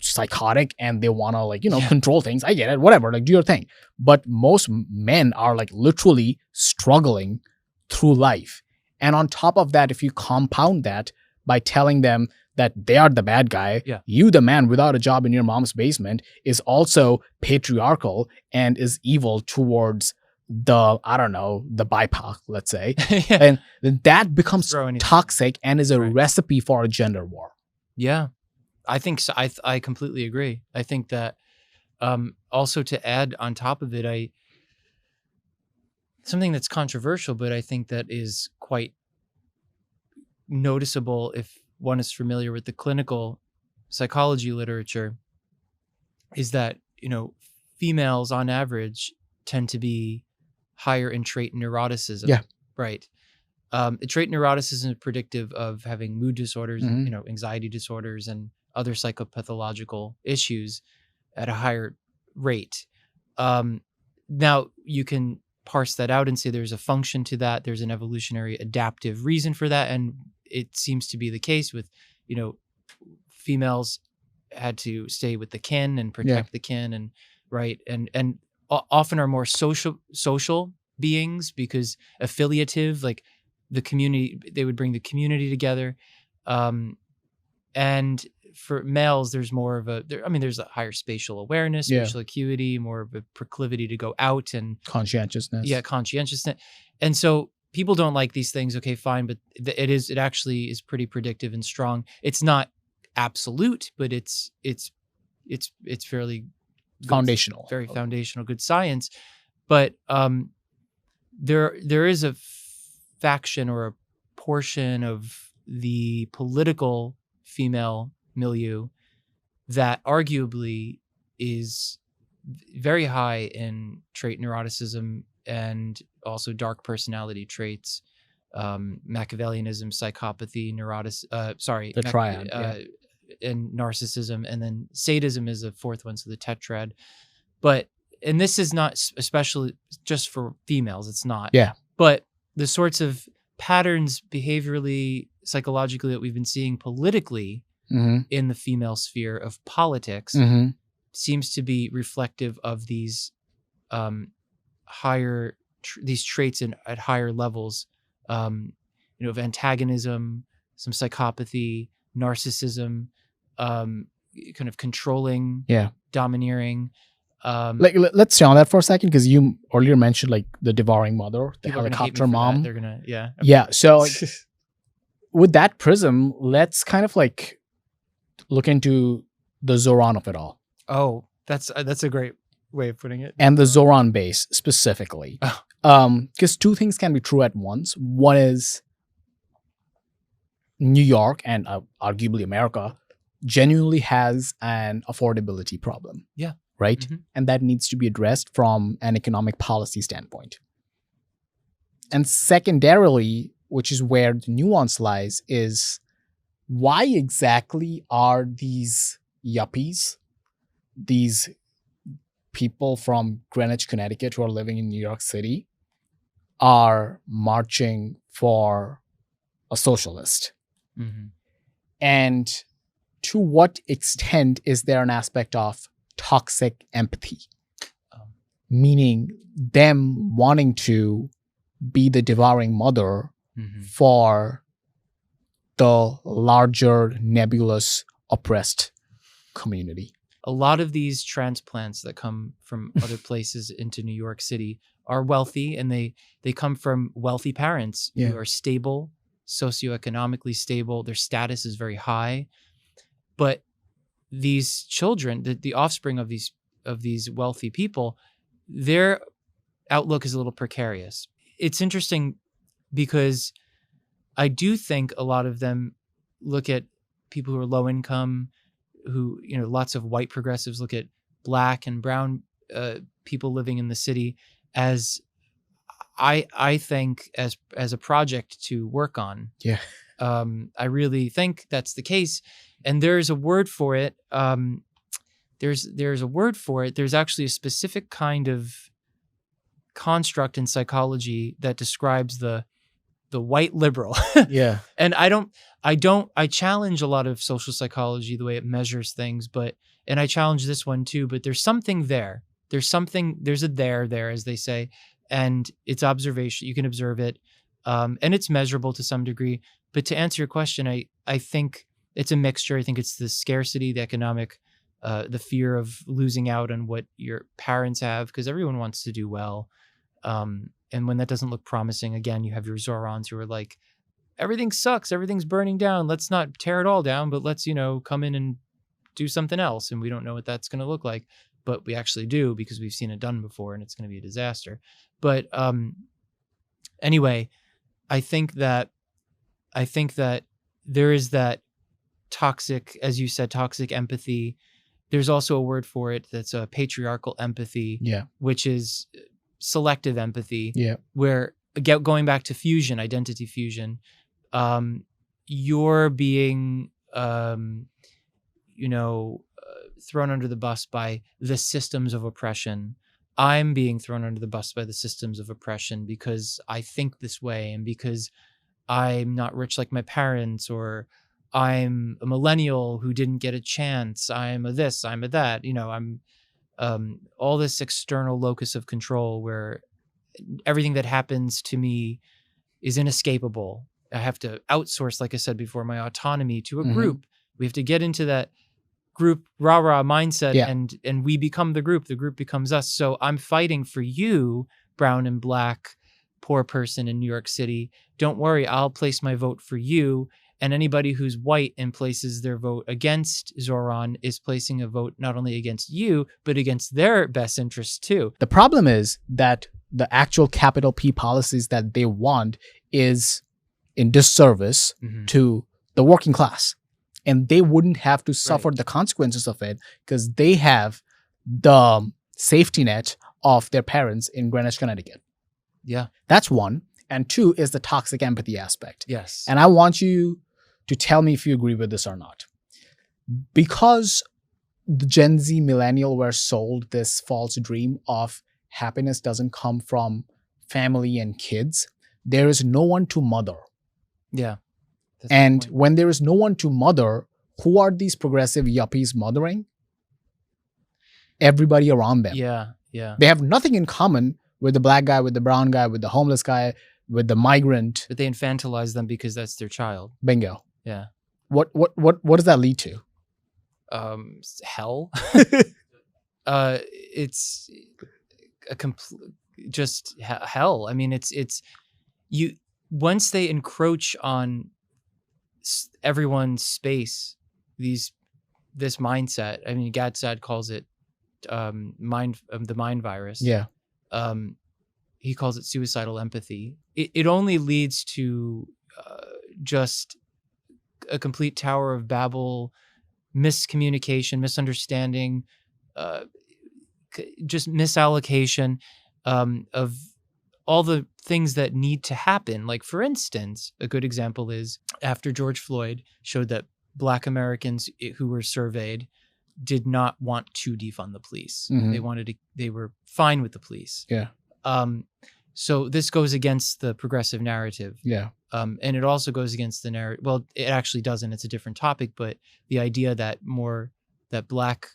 psychotic and they want to control things. I get it, whatever, like do your thing. But most men are like literally struggling through life. And on top of that, if you compound that by telling them that they are the bad guy, you, the man without a job in your mom's basement, is also patriarchal and is evil towards the BIPOC, let's say. And then that becomes toxic and is a recipe for a gender war. Yeah. I think so. I completely agree. I think that also to add on top of it, something that's controversial, but I think that is quite noticeable if one is familiar with the clinical psychology literature, is that, females on average tend to be higher in trait neuroticism. Yeah. Right. Trait neuroticism is predictive of having mood disorders, anxiety disorders and other psychopathological issues at a higher rate. Now you can parse that out and say there's a function to that. There's an evolutionary adaptive reason for that. And it seems to be the case with, females had to stay with the kin and protect the kin and often are more social beings because affiliative, like the community, they would bring the community together. And for males, there's more of there's a higher spatial awareness, spatial acuity, more of a proclivity to go out and conscientiousness. Yeah, conscientiousness. And so people don't like these things. Okay, fine, but it actually is pretty predictive and strong. It's not absolute, but it's fairly foundational, very foundational, good science. But there is a faction or a portion of the political female milieu that arguably is very high in trait neuroticism and also dark personality traits, Machiavellianism, psychopathy, the triad, and narcissism, and then sadism is the fourth one, so the tetrad. And this is not especially just for females, it's not. Yeah. But the sorts of patterns behaviorally, psychologically that we've been seeing politically in the female sphere of politics seems to be reflective of these these traits at higher levels, of antagonism, some psychopathy, narcissism, kind of controlling, domineering. Let's stay on that for a second, because you earlier mentioned like the devouring mother, the helicopter mom. They're gonna, okay. Yeah. So with that prism, let's kind of like look into the Zohran of it all. Oh, that's a great way of putting it. And the Zohran base specifically. Because two things can be true at once. One is New York and arguably America genuinely has an affordability problem. Yeah. Right? And that needs to be addressed from an economic policy standpoint. And secondarily, which is where the nuance lies, is why exactly are these yuppies, these people from Greenwich, Connecticut who are living in New York City, are marching for a socialist? And to what extent is there an aspect of toxic empathy? Meaning them wanting to be the devouring mother for the larger nebulous oppressed community. A lot of these transplants that come from other places into New York City are wealthy, and they come from wealthy parents who are stable, socioeconomically stable. Their status is very high. But these children, the offspring of these wealthy people, their outlook is a little precarious. It's interesting because I do think a lot of them look at people who are low income, who, lots of white progressives look at black and brown people living in the city as, I think, as a project to work on. Yeah. I really think that's the case. And there's a word for it. There's a word for it. There's actually a specific kind of construct in psychology that describes the white liberal. Yeah. And I challenge a lot of social psychology, the way it measures things, and I challenge this one too, but there's something there. There's a there, as they say, and it's observation. You can observe it. And it's measurable to some degree. But to answer your question, I think it's a mixture. I think it's the scarcity, the economic, the fear of losing out on what your parents have, because everyone wants to do well. And when that doesn't look promising, again, you have your Zohrans who are like, everything sucks, everything's burning down. Let's not tear it all down, but let's, come in and do something else. And we don't know what that's going to look like, but we actually do, because we've seen it done before, and it's going to be a disaster. But anyway, I think that there is that toxic, as you said, toxic empathy. There's also a word for it that's a patriarchal empathy, which is selective empathy, where, going back to fusion, identity fusion, you're being, thrown under the bus by the systems of oppression. I'm being thrown under the bus by the systems of oppression because I think this way, and because I'm not rich like my parents, or I'm a millennial who didn't get a chance. I'm a this, I'm a that. I'm all this external locus of control where everything that happens to me is inescapable. I have to outsource, like I said before, my autonomy to a group. We have to get into that group rah-rah mindset, and we become the group becomes us. So I'm fighting for you, brown and black, poor person in New York City. Don't worry, I'll place my vote for you. And anybody who's white and places their vote against Zohran is placing a vote not only against you, but against their best interests too. The problem is that the actual capital P policies that they want is in disservice to the working class. And they wouldn't have to suffer the consequences of it because they have the safety net of their parents in Greenwich, Connecticut. Yeah. That's one. And two is the toxic empathy aspect. Yes. And I want you to tell me if you agree with this or not. Because the Gen Z millennial were sold this false dream of happiness doesn't come from family and kids, there is no one to mother. Yeah. And when there is no one to mother, who are these progressive yuppies mothering? Everybody around them. Yeah. Yeah. They have nothing in common with the black guy, with the brown guy, with the homeless guy, with the migrant. But they infantilize them because that's their child. Bingo. Yeah. What does that lead to? Hell. It's a complete just hell. I mean, it's you once they encroach on everyone's space, this mindset. I mean, Gadsad calls it the mind virus. Yeah. He calls it suicidal empathy. It only leads to just a complete Tower of Babel, miscommunication, misunderstanding, just misallocation of all the things that need to happen. Like, for instance, a good example is after George Floyd showed that Black Americans who were surveyed did not want to defund the police. They were fine with the police. Yeah. So this goes against the progressive narrative. Yeah. And it also goes against the narrative. Well, it actually doesn't. It's a different topic, but the idea that Black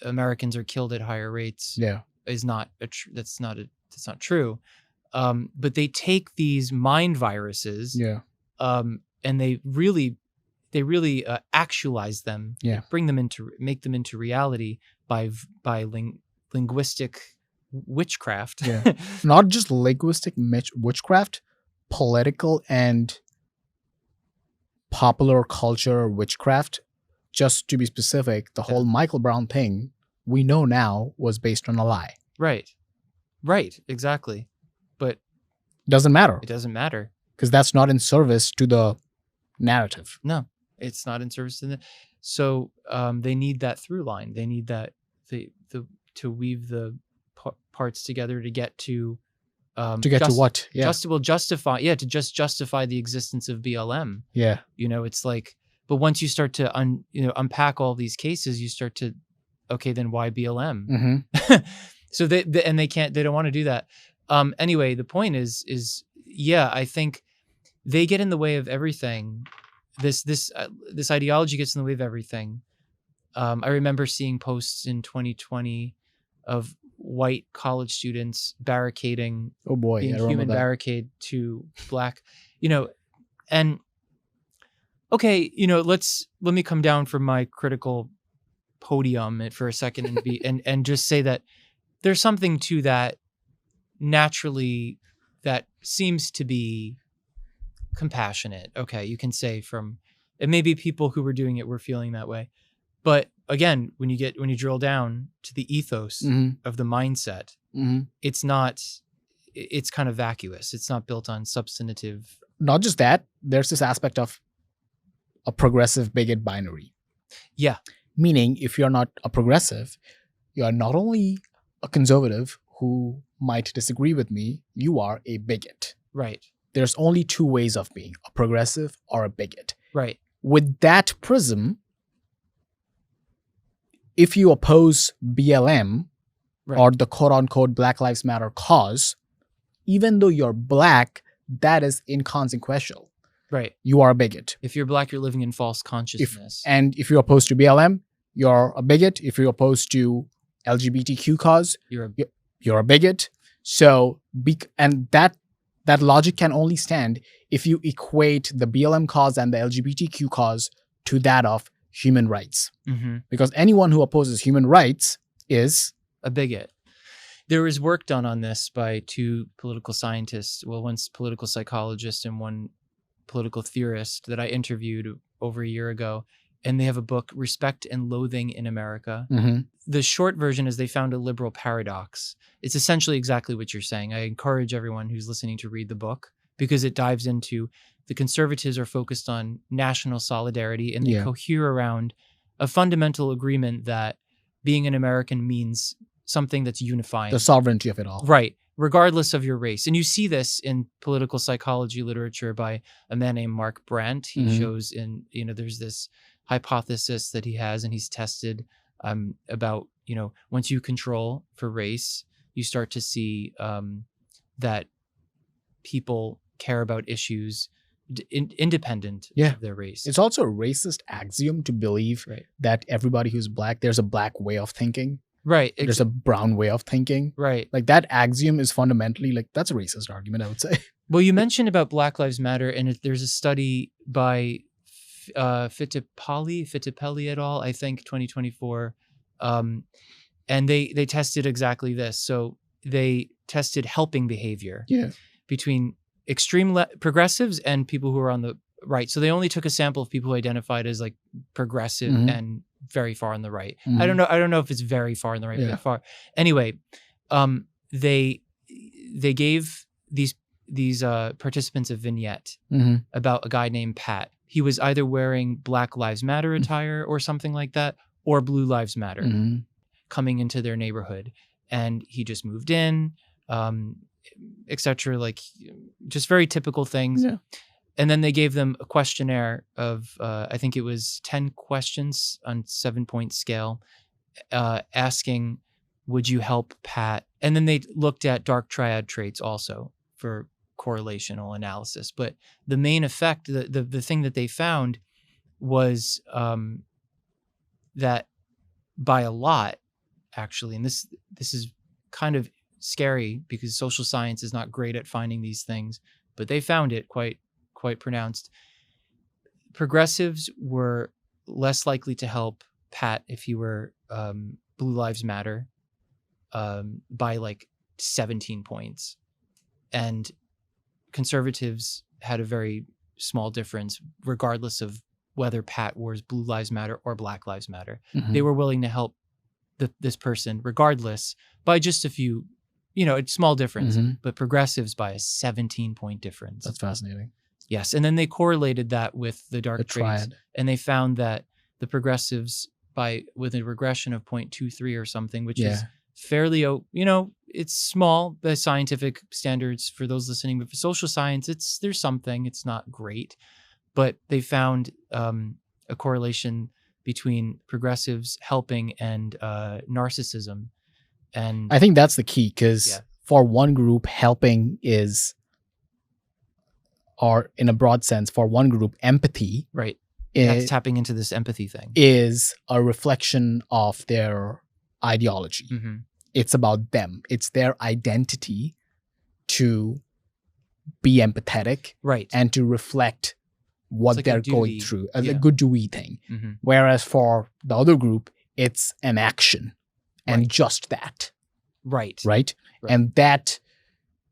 Americans are killed at higher rates is not that's not true. But they take these mind viruses and they really actualize them, make them into reality by linguistic witchcraft. Not just linguistic witchcraft, political and popular culture witchcraft. Just to be specific, the whole Michael Brown thing we know now was based on a lie. Right, exactly. But doesn't matter. It doesn't matter because that's not in service to the narrative. No, it's not in service to the. So they need that through line. They need that to weave the parts together to get to to what? Yeah. Justify the existence of BLM. Yeah. It's like, but once you start to unpack all these cases, you start to, okay, then why BLM? So they don't want to do that. Anyway, the point is I think they get in the way of everything. This ideology gets in the way of everything. I remember seeing posts in 2020 of white college students barricading, being human barricade to Black, and okay, let me come down from my critical podium for a second and just say that there's something to that naturally that seems to be compassionate. Okay, you can say and maybe people who were doing it were feeling that way. But again, when you drill down to the ethos of the mindset, it's kind of vacuous. It's not built on substantive. Not just that, there's this aspect of a progressive bigot binary. Yeah. Meaning, if you're not a progressive, you are not only a conservative who might disagree with me, you are a bigot. Right. There's only two ways of being, a progressive or a bigot. Right. With that prism, if you oppose BLM or the quote-unquote Black Lives Matter cause, even though you're Black, that is inconsequential. Right. You are a bigot. If you're Black, you're living in false consciousness. If you're opposed to BLM, you're a bigot. If you're opposed to LGBTQ cause, you're a bigot. So, and that logic can only stand if you equate the BLM cause and the LGBTQ cause to that of human rights. Because anyone who opposes human rights is a bigot. There was work done on this by two political scientists, well, one's political psychologist and one political theorist that I interviewed over a year ago. And they have a book, Respect and Loathing in America. The short version is they found a liberal paradox. It's essentially exactly what you're saying. I encourage everyone who's listening to read the book because it dives into the conservatives are focused on national solidarity and they cohere around a fundamental agreement that being an American means something that's unifying. The sovereignty of it all. Right. Regardless of your race. And you see this in political psychology literature by a man named Mark Brandt. He shows in, there's this hypothesis that he has and he's tested about, once you control for race, you start to see that people care about issues independent of their race. It's also a racist axiom to believe that everybody who's black, there's a black way of thinking. Right. There's a brown way of thinking. Right. Like that axiom is fundamentally that's a racist argument, I would say. Well, you mentioned about Black Lives Matter, and there's a study by Fittipaldi et al., I think 2024. And they tested exactly this. So they tested helping behavior between extreme progressives and people who are on the right. So they only took a sample of people who identified as like progressive and very far on the right. I don't know if it's very far on the right, but far. Anyway, they gave these participants a vignette about a guy named Pat. He was either wearing Black Lives Matter attire or something like that, or Blue Lives Matter coming into their neighborhood. And he just moved in, etc. Like just very typical things. Yeah. And then they gave them a questionnaire of, I think it was 10 questions on 7-point scale, asking, would you help Pat? And then they looked at dark triad traits also for correlational analysis. But the main effect, the thing that they found was that by a lot, actually, and this is kind of scary because social science is not great at finding these things, but they found it quite pronounced. Progressives were less likely to help Pat if he were Blue Lives Matter by like 17 points. And conservatives had a very small difference regardless of whether Pat wears Blue Lives Matter or Black Lives Matter. They were willing to help this person regardless by just a few, a small difference, but progressives by a 17-point difference. That's fascinating. Yes. And then they correlated that with the dark traits. Triad. And they found that the progressives with a regression of 0.23 or something, which is fairly, it's small by scientific standards for those listening, but for social science, there's something, it's not great, but they found a correlation between progressives helping and narcissism. And I think that's the key because for one group, helping is, or in a broad sense, for one group, empathy. Right. That's tapping into this empathy thing. Is a reflection of their ideology. It's about them. It's their identity to be empathetic, right, and to reflect what like they're going through, as a good do-we thing. Whereas for the other group, it's an action and just that. Right. And that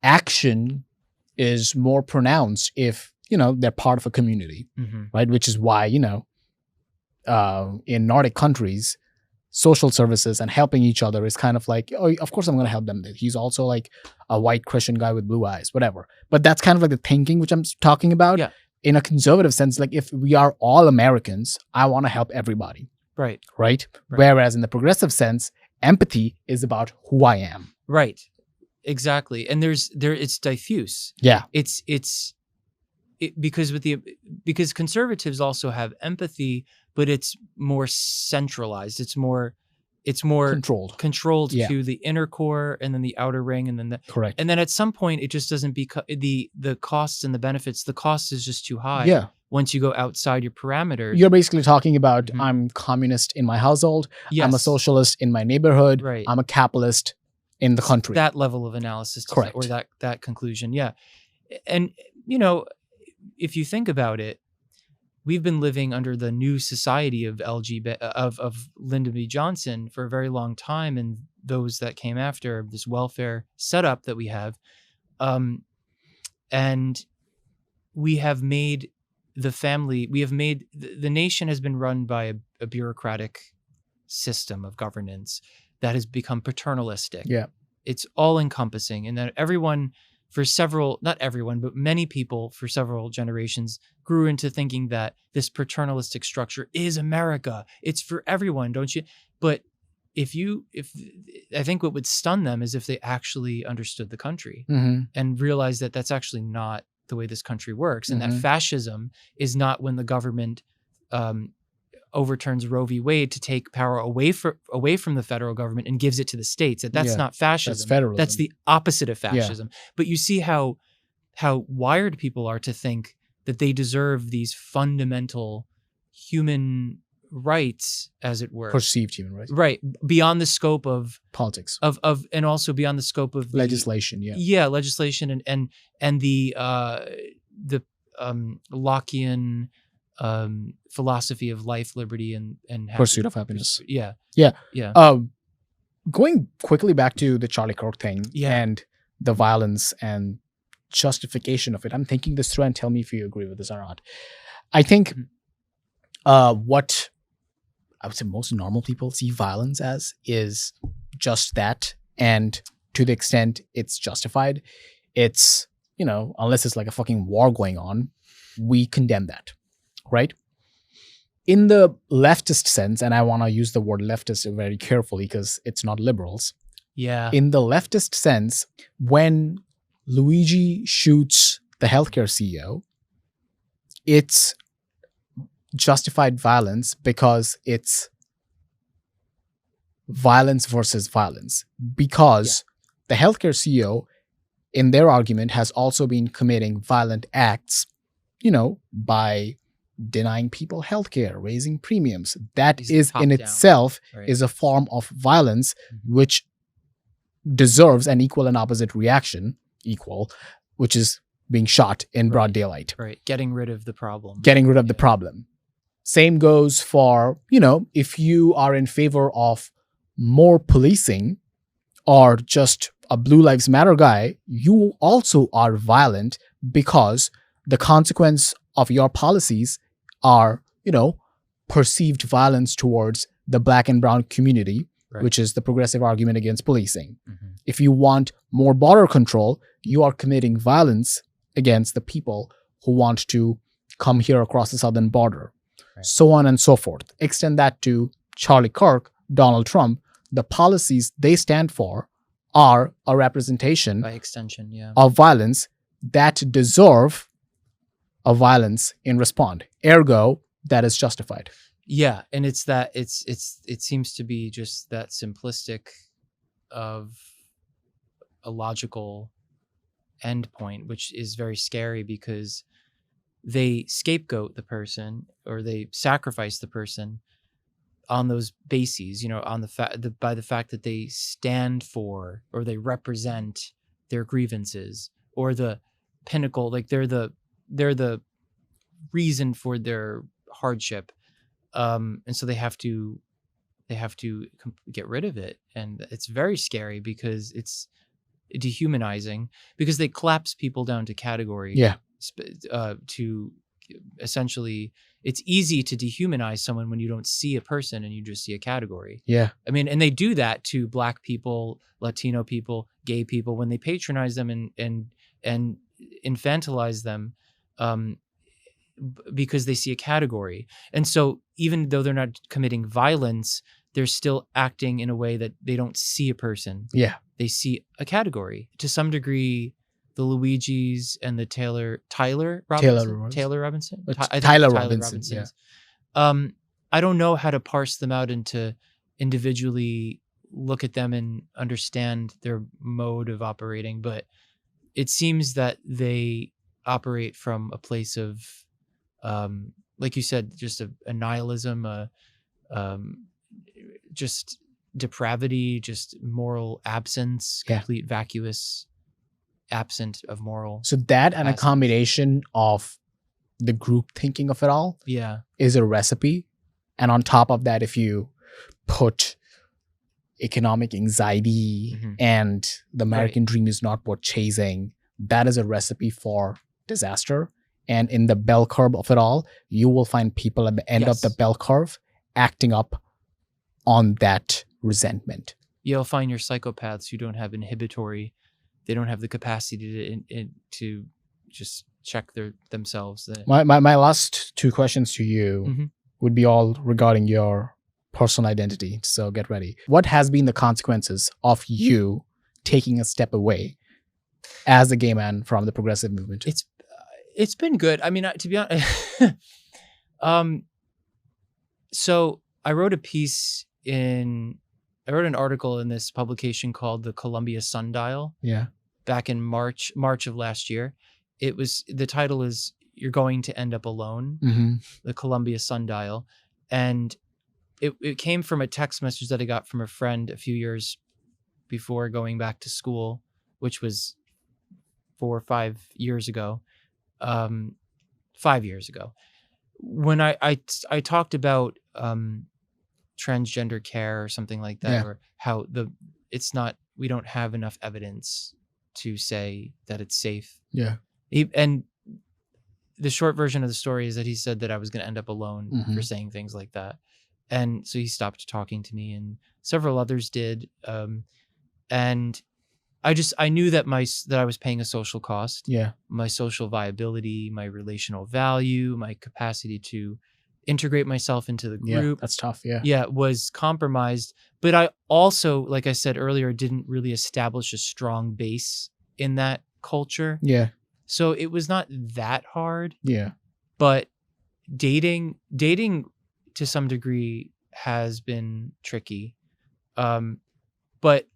action is more pronounced if, they're part of a community, right? Which is why, in Nordic countries, social services and helping each other is kind of like, oh, of course I'm going to help them. He's also like a white Christian guy with blue eyes, whatever. But that's kind of like the thinking which I'm talking about. Yeah. In a conservative sense, like if we are all Americans, I want to help everybody. Right. Whereas in the progressive sense, empathy is about who I am. Right. Exactly. And it's diffuse. Yeah. Because conservatives also have empathy, but it's more centralized. It's more controlled to the inner core and then the outer ring and then correct. And then at some point it just doesn't become the costs and the benefits. The cost is just too high. Yeah. Once you go outside your parameters. You're basically talking about I'm communist in my household. Yes. I'm a socialist in my neighborhood. Right. I'm a capitalist in the country. That level of analysis, Correct. or that conclusion. Yeah. And, if you think about it, we've been living under the new society of of Lyndon B. Johnson for a very long time, and those that came after, this welfare setup that we have. And we have made the nation has been run by a bureaucratic system of governance that has become paternalistic. Yeah. It's all encompassing, and that not everyone, but many people for several generations grew into thinking that this paternalistic structure is America. It's for everyone, don't you? But if I think what would stun them is if they actually understood the country and realized that that's actually not the way this country works, and that fascism is not when the government overturns Roe v. Wade to take power away from the federal government and gives it to the states. That's not fascism. That's federalism. That's the opposite of fascism. But you see how wired people are to think that they deserve these fundamental human rights, as it were. Perceived human rights. Right. Beyond the scope of politics. And also beyond the scope of legislation. Legislation and the Lockean philosophy of life, liberty, and pursuit of happiness. Yeah. Going quickly back to the Charlie Kirk thing and the violence and justification of it. I'm thinking this through, and tell me if you agree with this or not. I think what I would say most normal people see violence as is just that, and to the extent it's justified, it's, unless it's like a fucking war going on, we condemn that. Right? In the leftist sense, and I want to use the word leftist very carefully because it's not liberals. Yeah. In the leftist sense, when Luigi shoots the healthcare CEO, it's justified violence because it's violence versus violence. Because the healthcare CEO, in their argument, has also been committing violent acts, by denying people healthcare, raising premiums. That is in itself is a form of violence, which deserves an equal and opposite reaction, which is being shot in broad daylight. Right. Getting rid of the problem. The problem. Same goes for, if you are in favor of more policing or just a Blue Lives Matter guy, you also are violent because the consequence of your policies are, perceived violence towards the black and brown community, which is the progressive argument against policing. If you want more border control, you are committing violence against the people who want to come here across the southern border, so on and so forth. Extend that to Charlie Kirk, Donald Trump. The policies they stand for are a representation by extension, of violence that deserve a violence in response. Ergo, that is justified. Yeah, and it seems to be just that simplistic of a logical endpoint, which is very scary because they scapegoat the person or they sacrifice the person on those bases, on by the fact that they stand for or they represent their grievances or the pinnacle, like they're the reason for their hardship, and so they have to get rid of it, and it's very scary because it's dehumanizing because they collapse people down to category. To essentially, it's easy to dehumanize someone when you don't see a person and you just see a category. I mean, and they do that to Black people, Latino people, gay people when they patronize them and infantilize them, because they see a category. And so even though they're not committing violence, they're still acting in a way that they don't see a person. They see a category. To some degree, the Luigis and the Tyler Robinson. I don't know how to parse them out and to individually look at them and understand their mode of operating, but it seems that they operate from a place of, like you said, just a nihilism, just depravity, just moral absence, Yeah. complete vacuous, absent of moral. So that and a Capacity. combination of the group thinking of it all Yeah. is a recipe. And on top of that, if you put economic anxiety Mhm. and the American dream is not worth chasing, that is a recipe for disaster. And in the bell curve of it all, you will find people at the end of the Yes. bell curve acting up on that resentment. You'll find your psychopaths who don't have inhibitory, they don't have the capacity to just check themselves. My last two questions to you Mhm. would be all regarding your personal identity. So get ready. What has been the consequences of you taking a step away as a gay man from the progressive movement? It's been good. I mean, to be honest, so I wrote I wrote an article in this publication called the Columbia Sundial Yeah. back in March of last year. The title is "You're Going to End Up Alone," Mm-hmm. the Columbia Sundial. And it came from a text message that I got from a friend a few years before going back to school, which was 4 or 5 years ago. 5 years ago, when I talked about transgender care or something like that, Yeah. or how we don't have enough evidence to say that it's safe. Yeah. And the short version of the story is that he said that I was going to end up alone Mhm. for saying things like that. And so he stopped talking to me, and several others did. And I knew that I was paying a social cost. Yeah. My social viability, my relational value, my capacity to integrate myself into the Yeah. group, That's tough. Yeah. was compromised. But I also, like I said earlier, didn't really establish a strong base in that culture. Yeah. So it was not that hard, Yeah. but dating to some degree has been tricky. But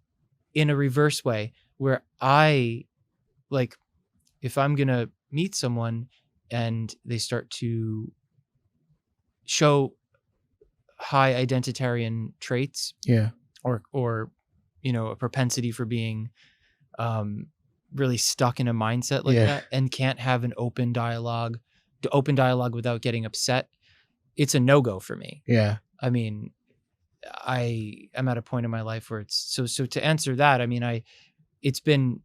in a reverse way, where if I'm going to meet someone and they start to show high identitarian traits, Yeah. or a propensity for being really stuck in a mindset like Yeah. that, and can't have an open dialogue without getting upset, it's a no-go for me. Yeah. I mean, I am at a point in my life where it's so to answer that, I mean, it's been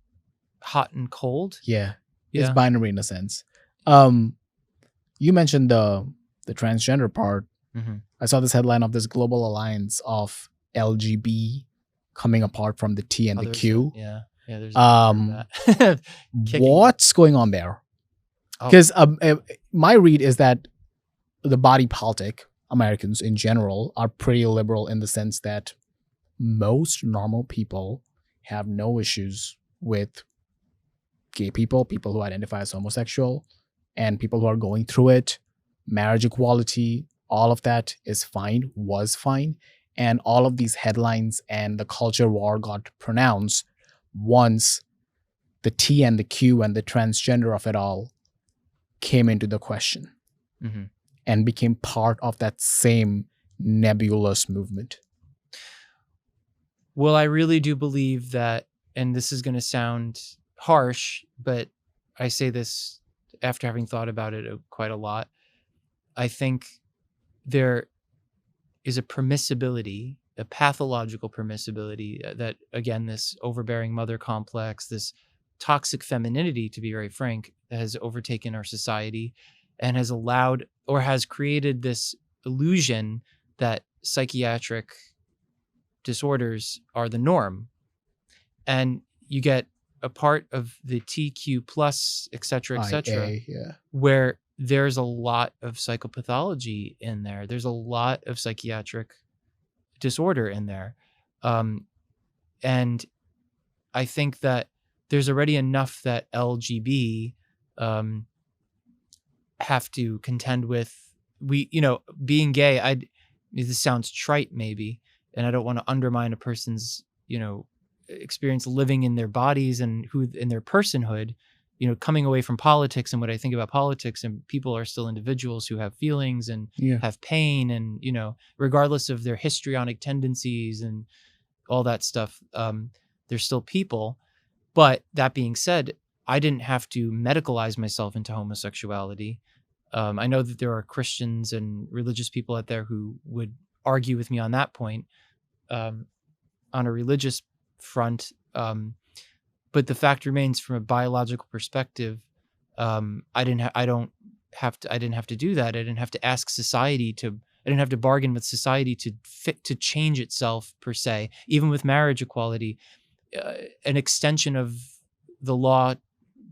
hot and cold. Yeah. It's Yeah. binary in a sense. You mentioned the transgender part. Mhm. I saw this headline of this global alliance of LGB coming apart from the T and the There's Q. there's that. Kicking. What's going on there? Oh. Because my read is that the body politic, Americans in general, are pretty liberal in the sense that most normal people have no issues with gay people who identify as homosexual, and people who are going through it. Marriage equality, all of that is fine, was fine. And all of these headlines and the culture war got pronounced once the T and the Q and the transgender of it all came into the question. Mm-hmm. And became part of that same nebulous movement. Well, I really do believe that, and this is going to sound harsh, but I say this after having thought about it quite a lot. I think there is a permissibility, a pathological permissibility that, again, this overbearing mother complex, this toxic femininity, to be very frank, that has overtaken our society and has allowed or has created this illusion that psychiatric disorders are the norm. And you get a part of the TQ plus, et cetera, yeah. where there's a lot of psychopathology in there. There's a lot of psychiatric disorder in there. And I think that there's already enough that LGB have to contend with. Being gay, this sounds trite maybe, and I don't want to undermine a person's, experience living in their bodies and in their personhood. coming away from politics and what I think about politics, and people are still individuals who have feelings and have pain, and, regardless of their histrionic tendencies and all that stuff, they're still people. But that being said, I didn't have to medicalize myself into homosexuality. I know that there are Christians and religious people out there who would argue with me on that point, on a religious front. But the fact remains, from a biological perspective, I didn't have to do that. I didn't have to ask society to. I didn't have to bargain with society to change itself per se. Even with marriage equality, an extension of the law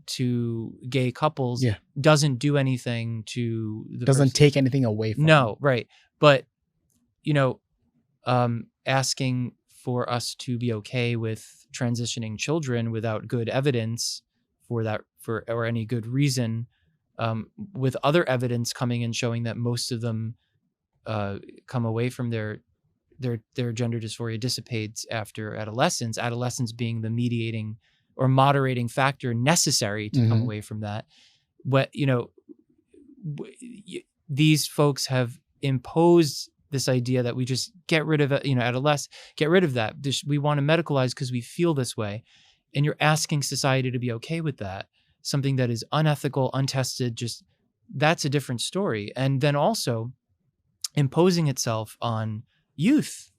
to gay couples doesn't do anything to the doesn't person. Take anything away from no, right. But asking for us to be okay with transitioning children without good evidence for that, or any good reason, with other evidence coming and showing that most of them come away from their gender dysphoria dissipates after adolescence being the mediating or moderating factor necessary to come away from that. What these folks have imposed this idea that we just get rid of it, get rid of that. We want to medicalize because we feel this way. And you're asking society to be okay with that. Something that is unethical, untested, that's a different story. And then also imposing itself on youth.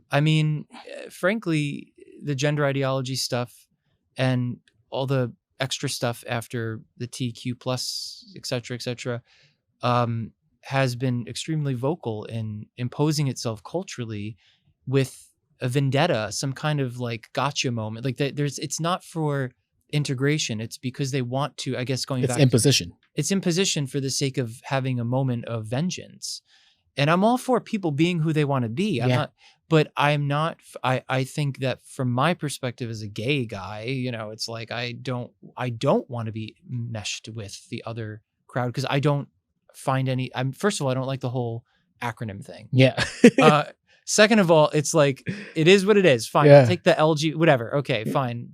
I mean, frankly, the gender ideology stuff and all the extra stuff after the TQ plus, et cetera, has been extremely vocal in imposing itself culturally with a vendetta, some kind of like gotcha moment. Like it's not for integration. It's because they want to, I guess, it's imposition. It's imposition for the sake of having a moment of vengeance. And I'm all for people being who they want to be. I think that from my perspective as a gay guy, it's like, I don't want to be meshed with the other crowd because I don't find first of all, I don't like the whole acronym thing. Yeah. Second of all, it's like, it is what it is. Fine. I'll take the LG, whatever. Okay, fine.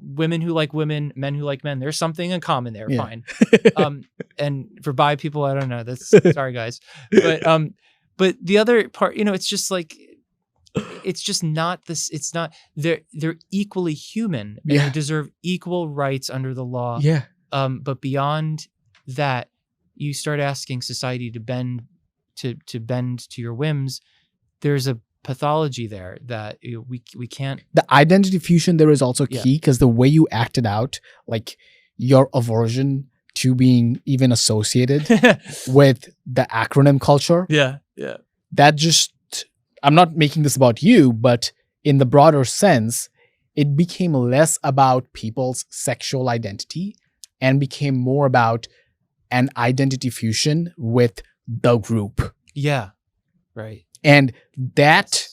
Women who like women, men who like men. There's something in common there. Yeah. Fine. And for bi people, I don't know. That's sorry guys. But the other part, it's just like, it's just not this. It's not, they're equally human and they deserve equal rights under the law. Yeah. But beyond that, you start asking society to bend to your whims. There's a pathology there that we can't. The identity fusion there is also key because the way you acted out, like your aversion to being even associated with the acronym culture. Yeah. That just, I'm not making this about you, but in the broader sense, it became less about people's sexual identity and became more about an identity fusion with the group. Yeah. Right. And that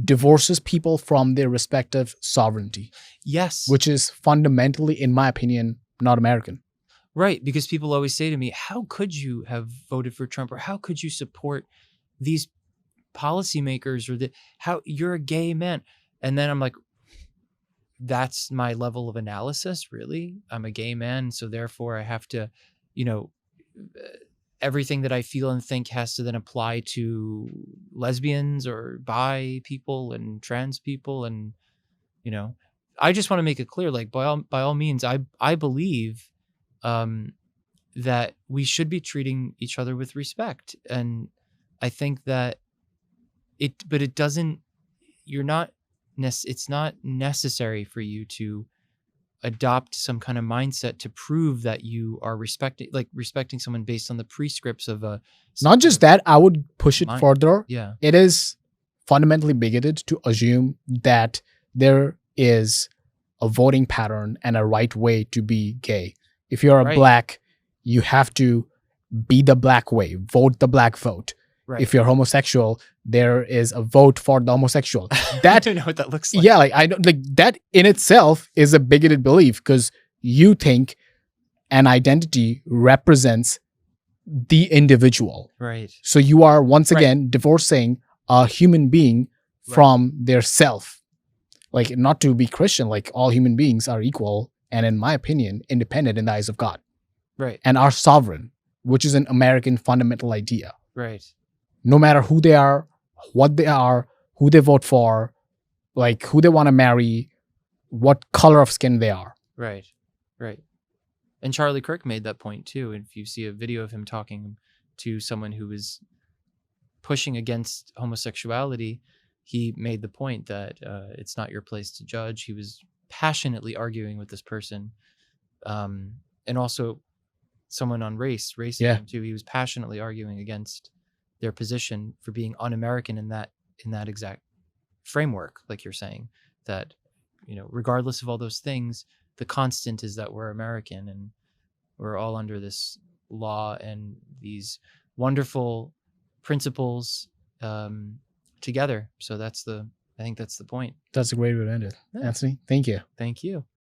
divorces people from their respective sovereignty. Yes. Which is fundamentally, in my opinion, not American. Right. Because people always say to me, how could you have voted for Trump? Or how could you support these policymakers? Or how you're a gay man? And then I'm like, that's my level of analysis, really? I'm a gay man. So therefore I have to, everything that I feel and think has to then apply to lesbians or bi people and trans people. And, I just want to make it clear, like by all means, I believe that we should be treating each other with respect. And I think that it doesn't, it's not necessary for you to adopt some kind of mindset to prove that you are respecting someone based on the prescripts of a. Not just that, I would push it further. Yeah. It is fundamentally bigoted to assume that there is a voting pattern and a right way to be gay. If you're a black, you have to be the black way, vote the black vote. Right. If you're homosexual, there is a vote for the homosexual. That, I don't know what that looks like. Yeah, I don't, that in itself is a bigoted belief because you think an identity represents the individual. Right. So you are once again divorcing a human being from their self. Like, not to be Christian, like all human beings are equal and, in my opinion, independent in the eyes of God, Right. and are sovereign, which is an American fundamental idea. Right. No matter who they are, what they are, who they vote for, like who they want to marry, what color of skin they are. Right. Right. And Charlie Kirk made that point too. If you see a video of him talking to someone who was pushing against homosexuality, he made the point that it's not your place to judge. He was passionately arguing with this person. And also someone on racism too. He was passionately arguing against their position for being un-American in that exact framework, like you're saying, that, you know, regardless of all those things, the constant is that we're American and we're all under this law and these wonderful principles together. So I think that's the point. That's a great way to end it. Yeah. Anthony, thank you. Thank you.